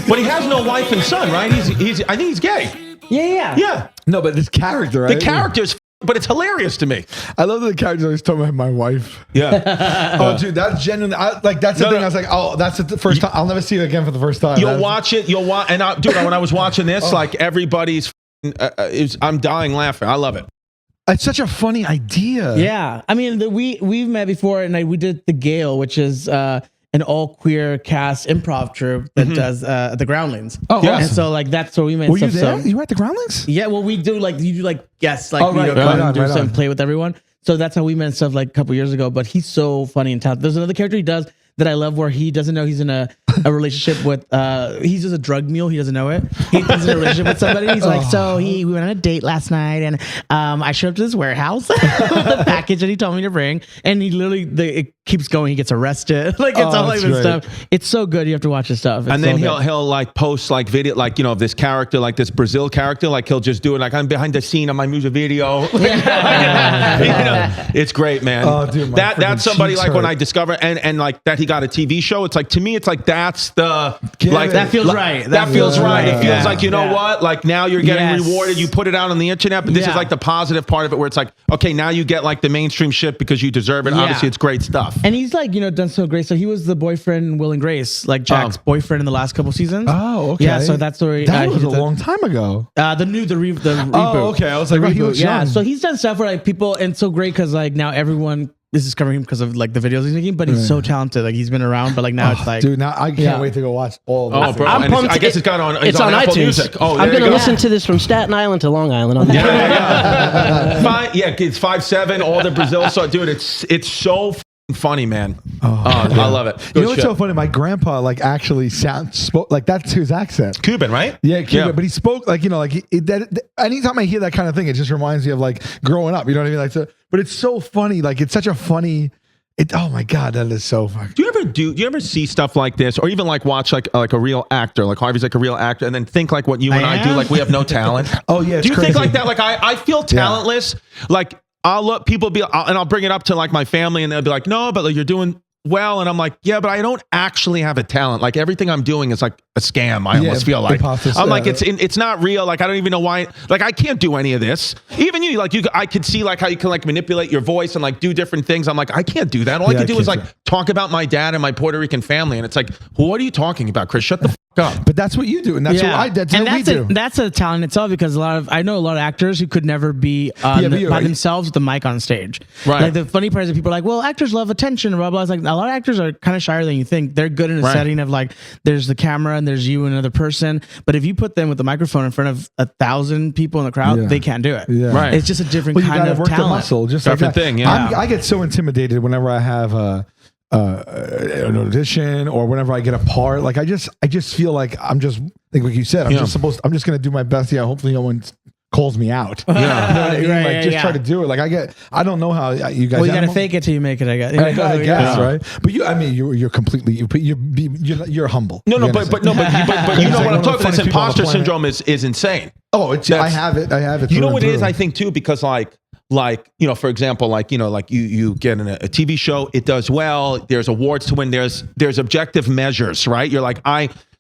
But he has no wife and son, right? He's I think he's gay. Yeah. Yeah. No, but this character, right? The character's, but it's hilarious to me. I love that the character always talking about my wife. Yeah. Oh, dude, that's genuinely that's the thing. I was like, oh, that's the first time. I'll never see it again for the first time. You'll watch it. You'll watch. And dude, when I was watching this, like everybody's, I'm dying laughing. I love it. It's such a funny idea. Yeah, I mean, we've met before, and we did the Gale, which is an all queer cast improv troupe that does the Groundlings. Oh, yes. And so like that's where we made Were you stuff. there? So, You were at the Groundlings? yeah, well, we do like you do like guests, like Oh, right, come right and on, do right some on. play with everyone. So that's how we met stuff like a couple years ago. But he's so funny and talented. There's another character he does that I love where he doesn't know he's in a relationship with he's just a drug mule. He doesn't know it. He's in a relationship with somebody. He's like, so we went on a date last night, and I showed up to this warehouse with a package that he told me to bring, and he literally it keeps going. He gets arrested. Like it's all like that's this great. stuff. It's so good. You have to watch his stuff. It's And then so good. he'll like post like video, like, of this character, like this Brazil character, like he'll just do it. Like I'm behind the scene of my music video. It's great, man. Oh, dude, my that's freaking somebody cheeks like when hurt. I discover and like that he got a TV show. It's like, to me, it's like, that's the, like, That feels right. That feels right. It feels Yeah. like, you know what? Like now you're getting Yes. rewarded. You put it out on the internet, but this is Yeah. like the positive part of it where it's like, okay, now you get like the mainstream shit because you deserve it. Yeah. Obviously, it's great stuff. And he's like, done so great. So he was the boyfriend in Will and Grace, like Jack's boyfriend in the last couple seasons. Oh, okay. Yeah, so that's where that he was a did long time ago. the reboot. Oh, okay. I was like, he was Yeah, young. so he's done stuff where like people, and it's so great because like now everyone is discovering him because of like the videos he's making, but he's so talented. Like he's been around, but like now it's like, Dude, now I can't Yeah. wait to go watch all of Oh, this. bro. I'm And it's- pumped. I guess it's got on. It's on Apple iTunes. Music. Oh, I'm there gonna you go. listen to this from Staten Island to Long Island. On the It's 5'7", all the Brazil. So, dude, it's so f***ing funny, man. I love it. You Good know what's shit. so funny? My grandpa like actually spoke like that's his accent. Cuban, right? Yeah, Cuba, but he spoke like anytime I hear that kind of thing, it just reminds me of like growing up. You know what I mean? Like, so, but it's so funny. Like, it's such a funny. Oh my god, that is so funny. Do you ever see stuff like this, or even like watch like a real actor, like Harvey's like a real actor, and then think like what you and I do, like we have no talent? Oh yeah, it's Do you think crazy. like that? Like I feel talentless. Like I'll look, people and I'll bring it up to like my family, and they'll be like, no, but like you're doing well, and I'm like, yeah, but I don't actually have a talent. Like everything I'm doing is like a scam. I almost feel like imposter- I'm like it's not real. Like I don't even know why. Like I can't do any of this. Even you, like I could see like how you can like manipulate your voice and like do different things. I'm like, I can't do that. All I Yeah, can do I is can't like talk about my dad and my Puerto Rican family, and it's like, well, what are you talking about, Chris? Shut the fuck up. But that's what you do, and that's and what we do. that's a talent itself because I know a lot of actors who could never be but you're by right. themselves with the mic on stage. Right. Like the funny part is that people are like, well, actors love attention, blah blah. It's like a lot of actors are kind of shyer than you think. They're good in a Right. setting of like there's the camera and there's you and another person, but if you put them with the microphone in front of 1,000 people in the crowd, Yeah. they can't do it. Yeah. Right. It's just a different Well, you kind gotta of work talent. the muscle, just Different like that. thing, yeah. I get so intimidated whenever I have an audition or whenever I get a part. Like I just feel like I'm just like what you said. I'm just gonna do my best. Yeah, hopefully no one calls me out. Yeah. You know what I mean? Right, like yeah, just yeah. try to do it. Like I don't know how you guys. Well, you I gotta don't- fake it till you make it. I guess. I guess, Yeah. right? But you're completely you're humble. No, You but understand? you know He's like what one I'm of the talking about. This funniest people on the imposter planet. syndrome is insane. Oh, I have it. You know through what and it is? through. I think too, because like for example, like you get in a TV show, it does well. There's awards to win. There's objective measures, right? You're like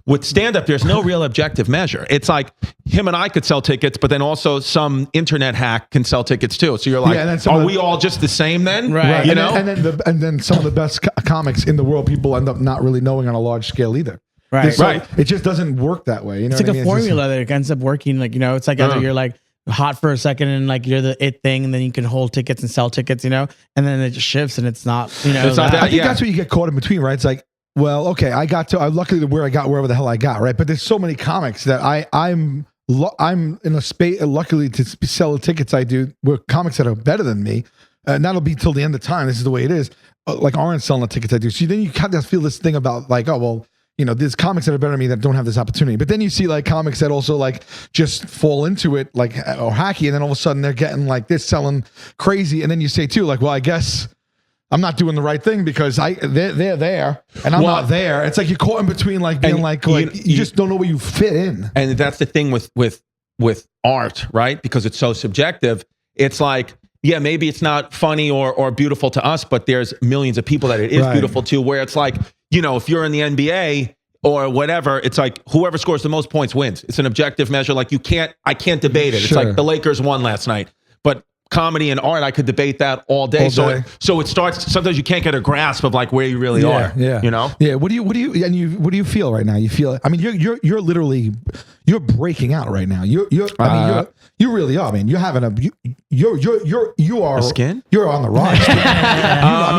with stand up, there's no real objective measure. It's like him and I could sell tickets, but then also some internet hack can sell tickets too. So you're like, and then some of are the- we all just the same then? Right. You and know? then some of the best comics in the world, people end up not really knowing on a large scale either. Right. So Right. It just doesn't work that way. You know It's like what I a mean? It's just- formula that ends up working. Like, it's like either you're like hot for a second and like you're the it thing, and then you can hold tickets and sell tickets, and then it just shifts and it's not, It's not I that- think yeah. that's what you get caught in between, right? It's like, well, okay, I'm luckily where I got wherever the hell I got, right? But there's so many comics that I'm in a space, luckily to sell the tickets I do with comics that are better than me. And that'll be till the end of time. This is the way it is. Like aren't selling the tickets I do. So then you kind of feel this thing about like, oh, well, there's comics that are better than me that don't have this opportunity. But then you see like comics that also like just fall into it like or hacky, and then all of a sudden they're getting like this selling crazy. And then you say too, like, well, I guess I'm not doing the right thing because they're there and I'm not there. It's like you're caught in between, like being like you just don't know where you fit in. And that's the thing with art, right? Because it's so subjective. It's like yeah, maybe it's not funny or beautiful to us, but there's millions of people that it is Right. beautiful to, where it's like, you know, if you're in the NBA or whatever, it's like whoever scores the most points wins. It's an objective measure. Like I can't debate it. It's Sure. like the Lakers won last night, but comedy and art, I could debate that all day. All day. So it starts, sometimes you can't get a grasp of like where you really are, Yeah. you know? Yeah. What do you feel right now? You feel, I mean, you're literally, you're breaking out right now. You really are. I mean, you're having you are skin? You're on the rise. I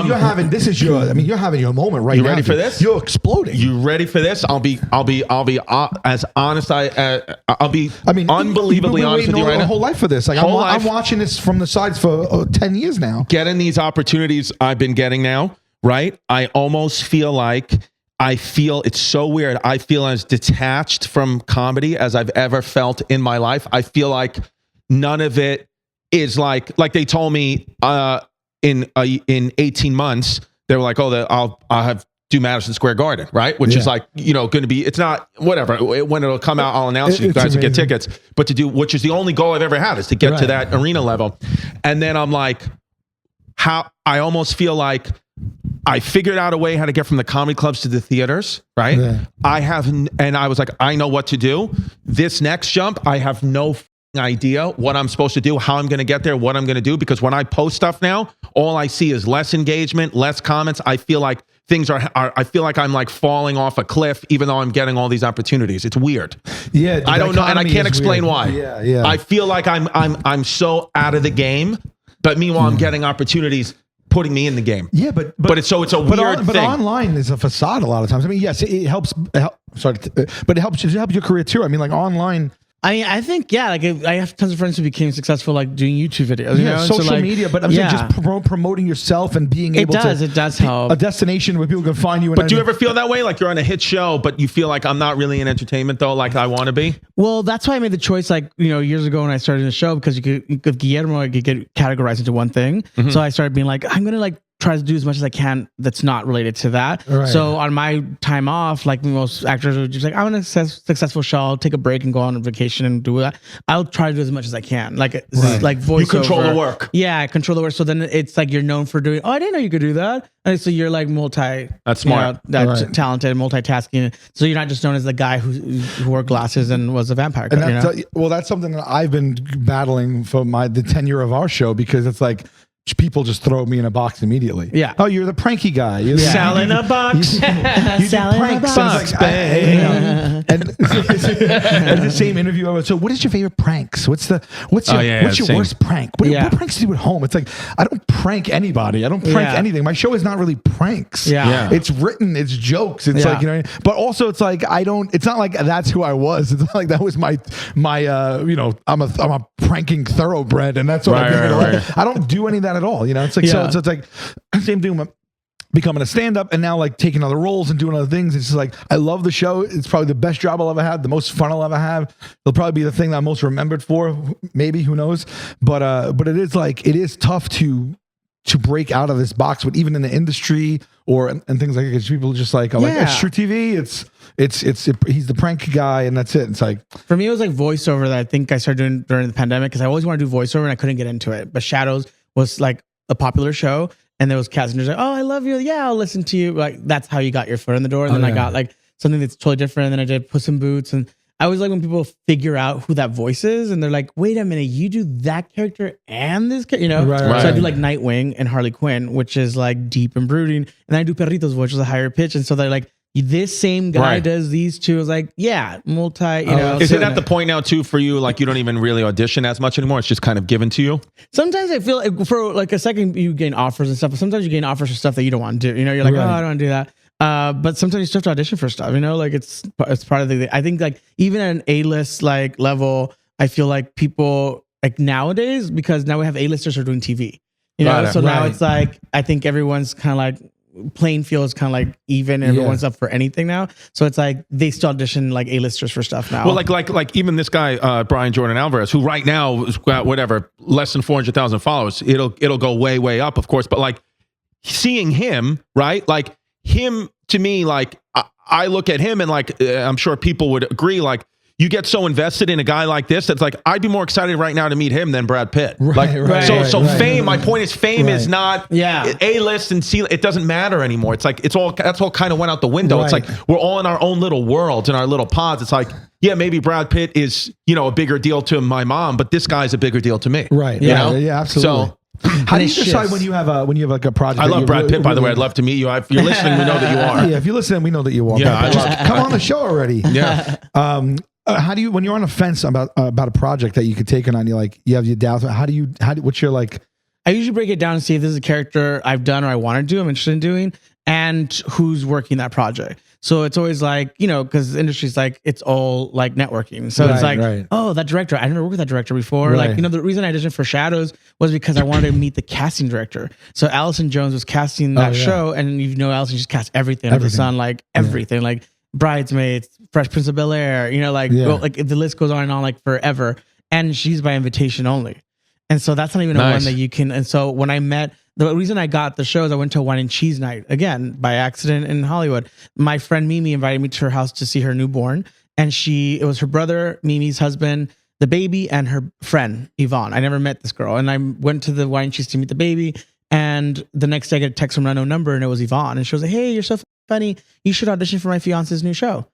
mean, you're having your moment right now. You ready for this? You're exploding. You ready for this? I'll be as honest. I'll be unbelievably honest with you right my now. whole life for this. Like Whole I'm life. watching this from the sides for 10 years now. Getting these opportunities I've been getting now, right? I almost feel like it's so weird. I feel as detached from comedy as I've ever felt in my life. I feel like none of it is like they told me in 18 months, they were like, oh, I'll have do Madison Square Garden, right? Which is like, you know, going to be, it's not whatever. When it'll come out, I'll announce you guys to get tickets. But to do, which is the only goal I've ever had, is to get to that arena level. And then I'm like, I almost feel like I figured out a way how to get from the comedy clubs to the theaters, right? Yeah. And I was like, I know what to do. This next jump, I have no idea what I'm supposed to do, how I'm going to get there, what I'm going to do. Because when I post stuff now, all I see is less engagement, less comments. I feel like I feel like I'm like falling off a cliff, even though I'm getting all these opportunities. It's weird. Yeah. I don't know. And I can't explain why. Yeah. I feel like I'm so out of the game, but meanwhile, I'm getting opportunities putting me in the game. Yeah, but it's a weird thing. But online is a facade a lot of times. I mean, yes, it helps. But it helps your career too. I mean, like online. I mean, I think, yeah, like I have tons of friends who became successful, like doing YouTube videos. You know? Social so, like, media, but I'm saying just promoting yourself and being able to. It does help. A destination where people can find you. But do you ever feel that way? Like you're on a hit show, but you feel like I'm not really in entertainment though, like I want to be? Well, that's why I made the choice, like, you know, years ago when I started the show, because with Guillermo, I could get categorized into one thing. Mm-hmm. So I started being like, I'm going to like try to do as much as I can that's not related to that. Right. So on my time off, like most actors are just like, I'm on a successful show, I'll take a break and go on vacation and do that. I'll try to do as much as I can. Like voiceover. You control the work. Yeah, I control the work. So then it's like you're known for doing, oh, I didn't know you could do that. And so you're like That's smart. Talented, multitasking. So you're not just known as the guy who wore glasses and was a vampire. And that's something that I've been battling for the tenure of our show, because it's like people just throw me in a box immediately. Yeah. Oh, you're the pranky guy. You're Sal in a box. You do Sal in a pranks. box, And and the same interview. I was, so what is your favorite pranks? What's your worst prank? What pranks do you do at home? It's like, I don't prank anybody. I don't prank anything. My show is not really pranks. Yeah. It's written. It's jokes. It's like, you know, but also it's like, it's not like that's who I was. It's not like that was my you know, I'm a pranking thoroughbred, and that's what I don't do any of that at all. You know, it's like, so it's like same thing with becoming a stand-up and now like taking other roles and doing other things. It's just like, I love the show. It's probably the best job I'll ever have, the most fun I'll ever have. It'll probably be the thing that I'm most remembered for, maybe, who knows. But it is tough to break out of this box, but even in the industry and things like that, because people just like, it's True TV. He's the prank guy, and that's it. It's like, for me, it was like voiceover that I think I started doing during the pandemic, because I always wanted to do voiceover and I couldn't get into it. But Shadows was like a popular show, and there was cats and like, oh, I love you. Yeah, I'll listen to you. Like, that's how you got your foot in the door. And then I got like something that's totally different. And then I did Puss in Boots. And I always like when people figure out who that voice is, and they're like, wait a minute, you do that character and this character, you know? Right. So I do like Nightwing and Harley Quinn, which is like deep and brooding. And then I do Perrito's voice, which is a higher pitch. And so they're like, this same guy does these two. I was like, yeah, you know. Is it at the point now too for you, like you don't even really audition as much anymore? It's just kind of given to you? Sometimes I feel like for like a second you gain offers and stuff, but sometimes you gain offers for stuff that you don't want to do. You know, you're like, oh, I don't want to do that. But sometimes you still have to audition for stuff, you know, like it's part of the, I think like even at an A-list like level, I feel like people like nowadays, because now we have A-listers who are doing TV, you know? So now it's like, I think everyone's kind of like, playing field is kind of like even, and everyone's up for anything now. So it's like they still audition like A-listers for stuff now. Well, like even this guy Brian Jordan Alvarez, who right now is got whatever less than 400,000 followers. It'll go way up, of course. But like seeing him, right? Like him to me, like I look at him and like I'm sure people would agree. Like you get so invested in a guy like this that's like, I'd be more excited right now to meet him than Brad Pitt. So fame, my point is fame is not A-list and C. It doesn't matter anymore. It's like, that's all kind of went out the window. It's like, we're all in our own little worlds, in our little pods. It's like, yeah, maybe Brad Pitt is, a bigger deal to my mom, but this guy's a bigger deal to me. Right. Yeah, absolutely. So, how do you decide when you have like a project? I love Brad Pitt, by the way. I'd love to meet you. If you're listening, we know that you are. Yeah, if you're listening, we know that you are. Yeah, just come on the show already. Yeah. How do you, when you're on a fence about a project that you could take on, you have your doubts. What's your like? I usually break it down and see if this is a character I've done or I want to do, I'm interested in doing, and who's working that project. So it's always like, because the industry's like, it's all like networking. So it's like, oh, that director, I never worked with that director before. Right. Like, the reason I auditioned for Shadows was because I wanted to meet the casting director. So Allison Jones was casting that show, and Allison just cast everything under the sun, like everything, like Bridesmaids, Fresh Prince of Bel-Air, like the list goes on and on like forever. And she's by invitation only. And so that's not even a one that you can. And so when I met, the reason I got the show is I went to a wine and cheese night, again, by accident in Hollywood. My friend Mimi invited me to her house to see her newborn. And it was her brother, Mimi's husband, the baby, and her friend, Yvonne. I never met this girl. And I went to the wine and cheese to meet the baby. And the next day I get a text from an unknown number, and it was Yvonne. And she was like, hey, you're so funny. You should audition for my fiance's new show.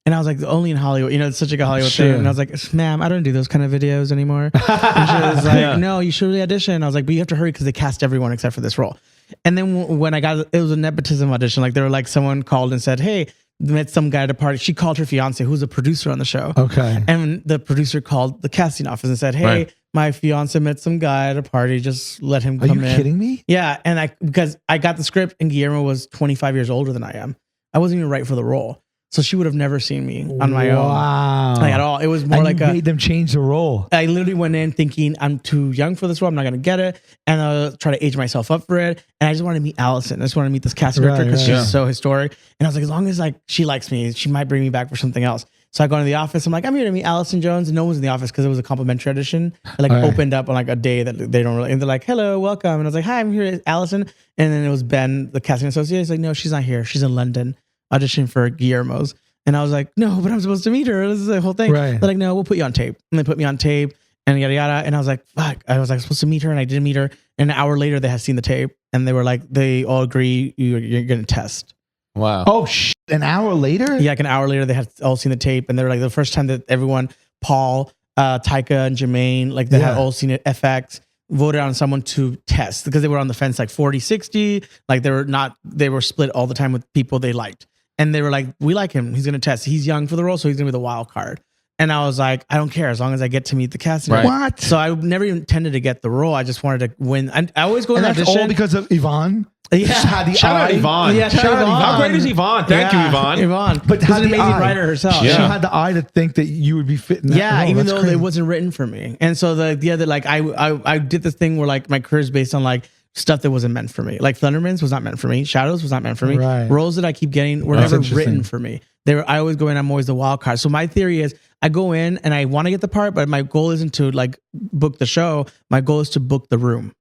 And I was like, only in Hollywood. It's such like a Hollywood thing. And I was like, ma'am, I don't do those kind of videos anymore. And she was like, no, you should really audition. I was like, but you have to hurry because they cast everyone except for this role. And then when I got it was a nepotism audition. Like, they were like, someone called and said, hey, met some guy at a party. She called her fiance, who's a producer on the show. Okay. And the producer called the casting office and said, hey, my fiance met some guy at a party. Just let him come in. Are you kidding me? Yeah. And because I got the script, and Guillermo was 25 years older than I am. I wasn't even right for the role. So she would have never seen me on my own. Wow. Like, at all. It was more like you made them change the role. I literally went in thinking, I'm too young for this role. I'm not going to get it. And I'll try to age myself up for it. And I just wanted to meet Allison. I just wanted to meet this casting director because she's so historic. And I was like, as long as she likes me, she might bring me back for something else. So I go into the office. I'm like, I'm here to meet Allison Jones. And no one's in the office because it was a complimentary audition. It opened up on like a day that they don't really. And they're like, hello, welcome. And I was like, hi, I'm here, Allison. And then it was Ben, the casting associate. He's like, no, she's not here. She's in London auditioning for Guillermo's. And I was like, no, but I'm supposed to meet her. This is the whole thing. They're like, no, we'll put you on tape. And they put me on tape and yada, yada. And I was like, fuck. I was like, supposed to meet her, and I didn't meet her. And an hour later, they had seen the tape, and they were like, they all agree you're going to test. Wow. Oh, an hour later? Yeah, like an hour later, they had all seen the tape. And they were like, the first time that everyone, Paul, Taika, and Jermaine, like they had all seen it, FX, voted on someone to test because they were on the fence like 40-60. Like they were split all the time with people they liked. And they were like, we like him. He's going to test. He's young for the role, so he's going to be the wild card. And I was like, I don't care as long as I get to meet the casting. Right. What? So I never even intended to get the role. I just wanted to win. I always go in that's audition. all because of Yvonne? Yeah. Shout out Yvonne. Yeah, shout out Yvonne. How great is Yvonne? Thank you, Yvonne. Yvonne. But she's an amazing writer herself. She had the eye to think that you would be fit in that role. Even That's though crazy. it wasn't written for me. And so the other, like, I did this thing where like my career is based on like stuff that wasn't meant for me. Like Thundermans was not meant for me. Shadows was not meant for me. Right. Roles that I keep getting were That's never interesting. written for me. I always go in, I'm always the wild card. So my theory is I go in and I want to get the part, but my goal isn't to like book the show. My goal is to book the room.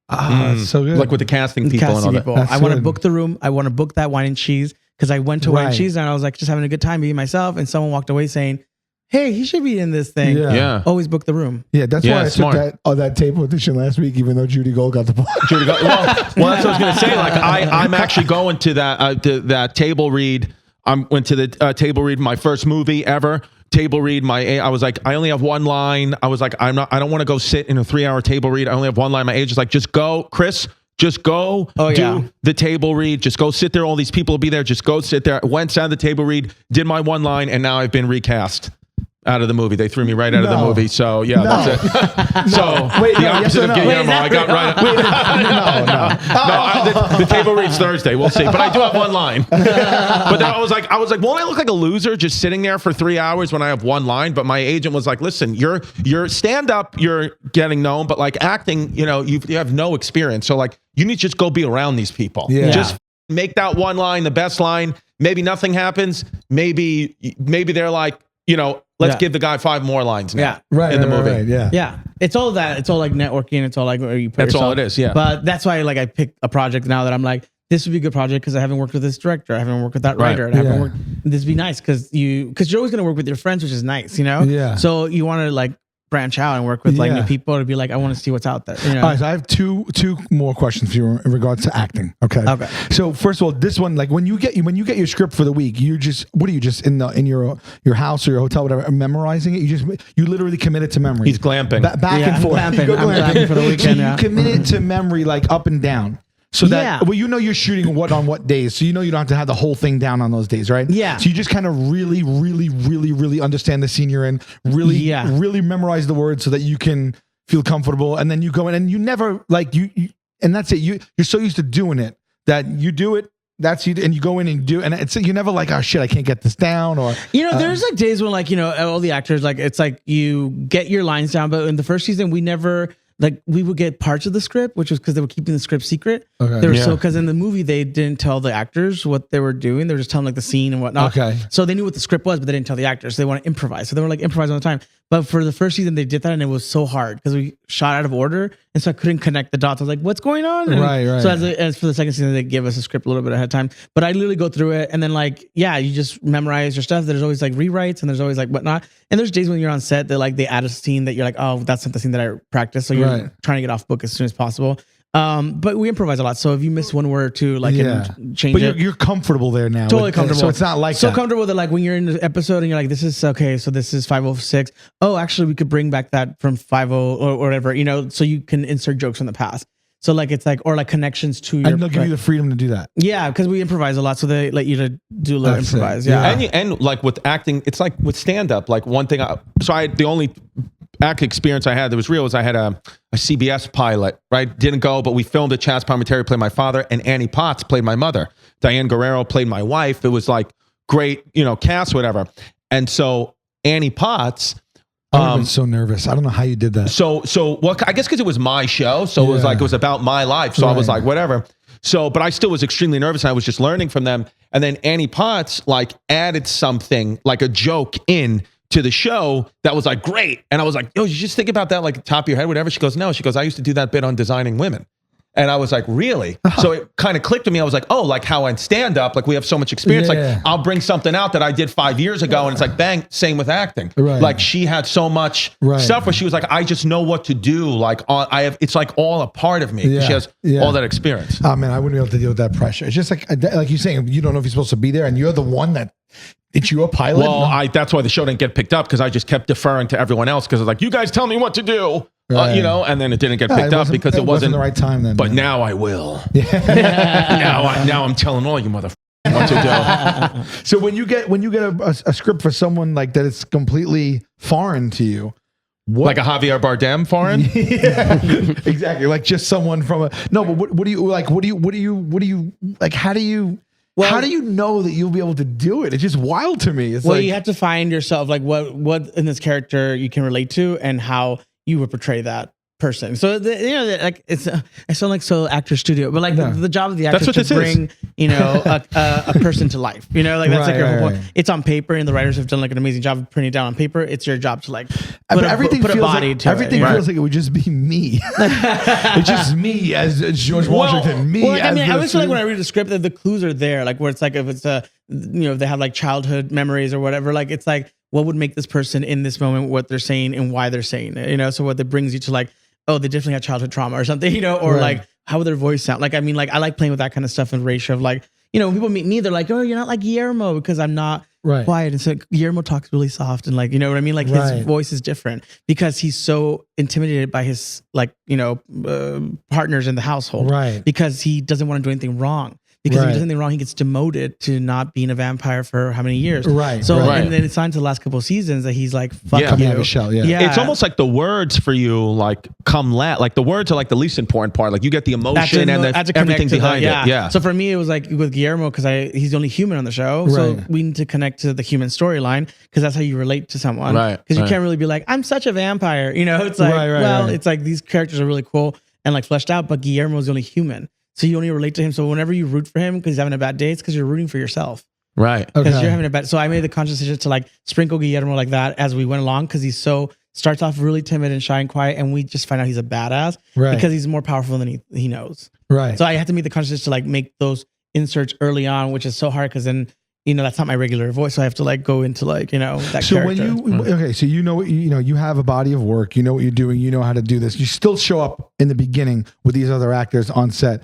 That's so good. Like with the casting people and all that. I want to book the room. I want to book that wine and cheese because I went to wine and cheese and I was like just having a good time being myself. And someone walked away saying, hey, he should be in this thing. Yeah. Always book the room. Yeah, that's why I smart. took that tape audition last week, even though Judy Gold got the part. Well, that's what I was going to say. Like, I'm actually going to that table read. I went to the table read my first movie ever. Table read I was like, I only have one line. I was like, I don't want to go sit in a 3-hour table read. I only have one line. My agent's like, just go, Chris. Just go do the table read. Just go sit there. All these people will be there. Just go sit there. Went, sat the table read, did my one line, and now I've been recast out of the movie. They threw me right out of the movie. So yeah, that's it. So Wait, the opposite of Guillermo, I got right. The table reads Thursday. We'll see. But I do have one line. But then I was like, won't I look like a loser just sitting there for 3 hours when I have one line? But my agent was like, listen, you're stand up, you're getting known, but like acting, you have no experience. So like, you need to just go be around these people. Yeah. Just make that one line the best line. Maybe nothing happens. Maybe they're like, let's give the guy 5 more lines now in the movie. Right, yeah. Yeah. It's all that. It's all like networking. It's all like where you put That's yourself. all it is, yeah. But that's why like I pick a project now that I'm like, this would be a good project because I haven't worked with this director, I haven't worked with that writer, and I haven't worked. This would be nice because you're always going to work with your friends, which is nice, you know. Yeah. So you want to like branch out and work with like new people to be like, I want to see what's out there. You know? All right, so I have two more questions for you in regards to acting. Okay. Okay. So first of all, this one, like when you get your script for the week, you just what are you just in your house or your hotel, whatever, memorizing it? You literally commit it to memory. He's glamping. Back and forth. Glamping. You go I'm glamping for the weekend. So you commit it to memory, like up and down. So that well, you're shooting on what days, so you don't have to have the whole thing down on those days, right? Yeah. So you just kind of really understand the scene you're in, really memorize the words so that you can feel comfortable, and then you go in and you never like you and that's it. You're so used to doing it that you do it. That's you, and you go in and do, and it's you never like, oh shit, I can't get this down, or there's like days when like all the actors like it's like you get your lines down, but in the first season we never. Like we would get parts of the script, which was because they were keeping the script secret. Okay. They were so because in the movie they didn't tell the actors what they were doing. They were just telling like the scene and whatnot. Okay. So they knew what the script was, but they didn't tell the actors. So they want to improvise. So they were like improvising all the time. But for the first season they did that, and it was so hard because we shot out of order, and so I couldn't connect the dots. I was like, "What's going on?" And Right. So as for the second season, they give us a script a little bit ahead of time. But I literally go through it, and then like you just memorize your stuff. There's always like rewrites, and there's always like whatnot. And there's days when you're on set that like they add a scene that you're like, "Oh, that's not the scene that I practiced." So you're trying to get off book as soon as possible. But we improvise a lot. So if you miss one word or two, like and change but it. you're comfortable there now. Totally comfortable. So it's not like so that. comfortable that like when you're in the episode and you're like, this is okay. So this is 506. Oh, actually we could bring back that from 50 or whatever, so you can insert jokes from the past. So like, it's like, or like connections to your. And they'll give you the freedom to do that. Yeah. Cause we improvise a lot. So they let you to do a little improvise. Yeah. And like with acting, it's like with stand up, like one thing. The only acting experience I had that was real was I had a CBS pilot, right? Didn't go, but we filmed it. Chaz Palminteri played my father, and Annie Potts played my mother. Diane Guerrero played my wife. It was like great, cast, whatever. And so Annie Potts. I'm so nervous. I don't know how you did that. So well, I guess because it was my show, so it was about my life. So I was like, whatever. So, but I still was extremely nervous, and I was just learning from them. And then Annie Potts like added something like a joke in to the show that was like great, and I was like, yo, you just think about that like top of your head, whatever. She goes, no. She goes, I used to do that bit on Designing Women. And I was like, really? So it kind of clicked to me. I was like, oh, like how I stand up, like we have so much experience. Yeah. Like I'll bring something out that I did 5 years ago, and it's like, bang, same with acting. Right. Like she had so much stuff where she was like, I just know what to do. Like it's like all a part of me. Yeah. She has all that experience. Oh man, I wouldn't be able to deal with that pressure. It's just like you're saying, you don't know if you're supposed to be there, and you're the one that. It's you a pilot? Well, that's why the show didn't get picked up, because I just kept deferring to everyone else because I was like, you guys tell me what to do, and then it didn't get picked up because it wasn't the right time then. But now I will. now I'm telling all you motherfuckers what to do. So when you get a script for someone like that, it's completely foreign to you. Like a Javier Bardem foreign? Yeah, exactly. Like just someone from but what do you like? What do you like? How do you know that you'll be able to do it? It's just wild to me. It's you have to find yourself like what in this character you can relate to and how you would portray that person. So like I sound like so actor studio, but like the job of the actor is to bring a person to life. Like that's like your whole point. It's on paper, and the writers have done like an amazing job of putting it down on paper. It's your job to like put a body to it. Everything feels like it would just be me. It's just me as George Washington. I always feel like when I read the script that the clues are there, like where it's like if it's if they have like childhood memories or whatever, like it's like what would make this person in this moment what they're saying and why they're saying it. So what that brings you to like, oh, they definitely had childhood trauma or something, or like how would their voice sound? Like, I mean, like I like playing with that kind of stuff and ratio of like, when people meet me, they're like, oh, you're not like Guillermo because I'm not quiet. And so Guillermo talks really soft and like, you know what I mean? Like his voice is different because he's so intimidated by his like, partners in the household. Right. Because he doesn't want to do anything wrong. Because if he does anything wrong, he gets demoted to not being a vampire for how many years? Right. So and then it's on to the last couple of seasons that he's like, fuck you. Coming out of his shell, It's almost like the words for you like like the words are like the least important part. Like you get the emotion and everything behind it. Yeah. So for me, it was like with Guillermo because he's the only human on the show. So we need to connect to the human storyline because that's how you relate to someone. Right. Because you can't really be like, I'm such a vampire. It's like, it's like these characters are really cool and like fleshed out, but Guillermo is the only human. So you only relate to him. So whenever you root for him because he's having a bad day, it's because you're rooting for yourself. Right. Because you're having a bad. So I made the conscious decision to like sprinkle Guillermo like that as we went along because he's starts off really timid and shy and quiet, and we just find out he's a badass because he's more powerful than he knows. Right. So I had to make the conscious decision to like make those inserts early on, which is so hard because then that's not my regular voice, so I have to like go into like that So character. so you have a body of work, you know what you're doing, you know how to do this. You still show up in the beginning with these other actors on set.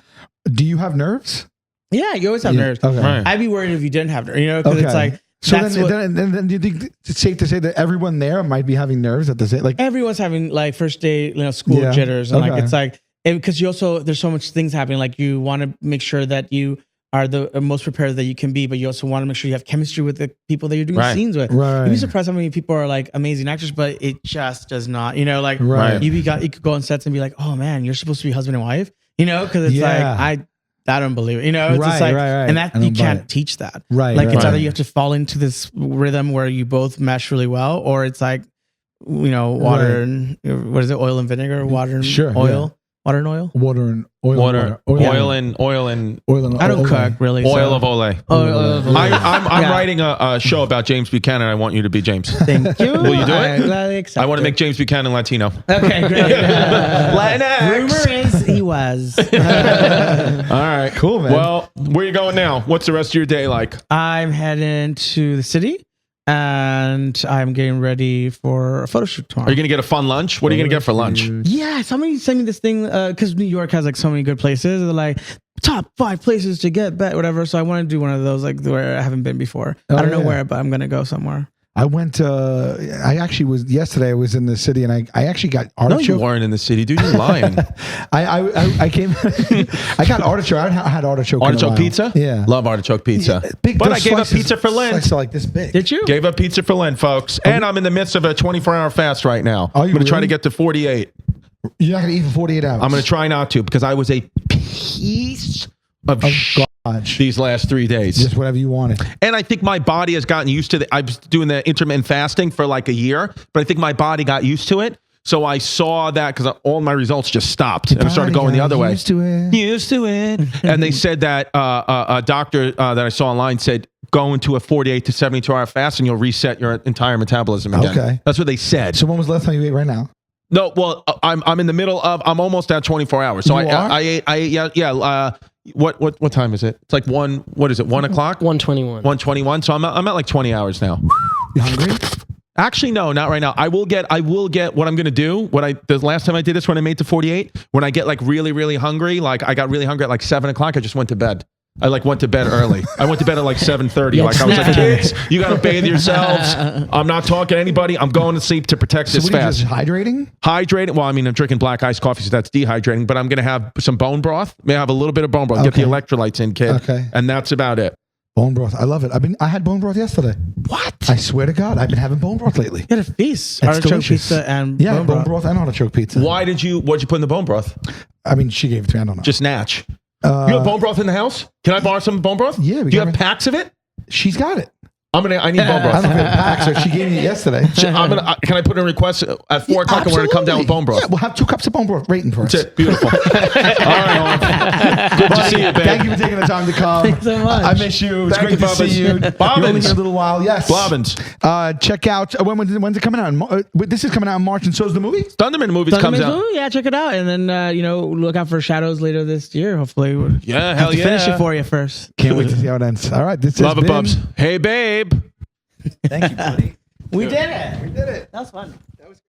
Do you have nerves? Yeah, you always have nerves. Okay. Right. I'd be worried if you didn't have nerves, because it's like So that's then do you think it's safe to say that everyone there might be having nerves at the same like? everyone's having like first day school Yeah. jitters, and like Okay. it's like because you also there's so much things happening. Like you want to make sure that you are the most prepared that you can be, but you also want to make sure you have chemistry with the people that you're doing Right. scenes with. Right. You'd be surprised how many people are like amazing actors, but it just does not. Like Right. you could go on sets and be like, oh man, you're supposed to be husband and wife. Because it's Yeah. like I don't believe it. It's just Right, like, right. and that I you don't buy can't it. teach that. Right, Like it's right. either you have to fall into this rhythm where you both mesh really well, or it's like, water and what is it? Oil and vinegar, water and Sure, oil, water and oil. Water and oil. Water, oil and oil and I don't oil. cook really. oil so. of Olay. Oil of Olay. I'm Yeah. writing a show about James Buchanan. I want you to be James. Thank you. Will you do it? I gladly accept I want to it. make James Buchanan Latino. Okay, great. Latinx. Rumor is he was. All right, Cool, man. Well, where you going now? What's the rest of your day like? I'm heading to the city, and I'm getting ready for a photo shoot tomorrow. Are you gonna get a fun lunch? What are you gonna get for lunch? Yeah, somebody sent me this thing because New York has like so many good places. They're like top 5 places to get bet, whatever. So I want to do one of those like where I haven't been before. I don't know where, but I'm gonna go somewhere. I went. I actually was yesterday. I was in the city, and I actually got No, artichoke. you weren't in the city, dude. You're lying. I came. I got artichoke. I had artichoke. in a Artichoke while. pizza? Yeah. Love artichoke pizza. Big, But those I gave up slices- pizza for Lent. Slices are like this big. Did you? Gave up pizza for Lent, folks. And I'm in the midst of a 24-hour fast right now. Are I'm you going to try to really? get to 48. You're not gonna eat for 48 hours. I'm going to try not to because I was a piece of Gosh. these last 3 days. Just whatever you wanted. And I think my body has gotten used to I was doing the intermittent fasting for like a year, but I think my body got used to it. So I saw that because all my results just stopped and I started going the other way. Used to it. Used to it. And they said that a doctor that I saw online said, go into a 48 to 72-hour fast and you'll reset your entire metabolism again. Okay. That's what they said. So when was the last time you ate? Right now. No, well, I'm in the middle of, I'm almost at 24 hours. So You I ate, yeah. What time is it? It's like 1 o'clock? 121. 1:21. So I'm at like 20 hours now. You hungry? Actually, no, not right now. I will get what I'm going to do. The last time I did this when I made to 48, when I get like really, really hungry, like I got really hungry at like 7 o'clock, I just went to bed. I like went to bed early. I went to bed at like 7:30. Like I was like, kids, you got to bathe yourselves. I'm not talking to anybody. I'm going to sleep to protect this So what are you fast. just hydrating? Hydrating. Well, I mean, I'm drinking black iced coffee, so that's dehydrating. But I'm going to have some bone broth. May I have a little bit of bone broth? Get the Okay. electrolytes in, kid. Okay. And that's about it. Bone broth. I love it. I had bone broth yesterday. What? I swear to God, I've been having bone broth lately. Get a feast. It's Artichoke delicious. pizza and Yeah, bone bone broth. broth and artichoke pizza. What'd you put in the bone broth? I mean, she gave it to me. I don't know. Just natch. You have bone broth in the house? Can I borrow some bone broth? Yeah, we Do you got have it. packs of it? She's got it. I need bone I broth. don't know if it packs her. She gave me it yesterday. Can I put in a request at 4 o'clock and we're going to come down with bone broth? Yeah, we'll have 2 cups of bone broth waiting for us. That's it. Beautiful. All right, good to see you, babe. Thank you for taking the time to come. Thanks so much. I miss you. It's Thank great you, to see you. Bobbins. You're only Bobbins. here a little while. Yes. Bobbins. Check out when's it coming out? This is coming out in March, and so is the movie. Thunderman movies comes out. Ooh, yeah, check it out, and then look out for Shadows later this year. Hopefully, we'll Yeah, have hell to yeah. finish it for you first. Can't wait to see how it ends. All right, this has Love it, been- Bubs. Hey, babe. Thank you, buddy. We did it. We did it. That was fun.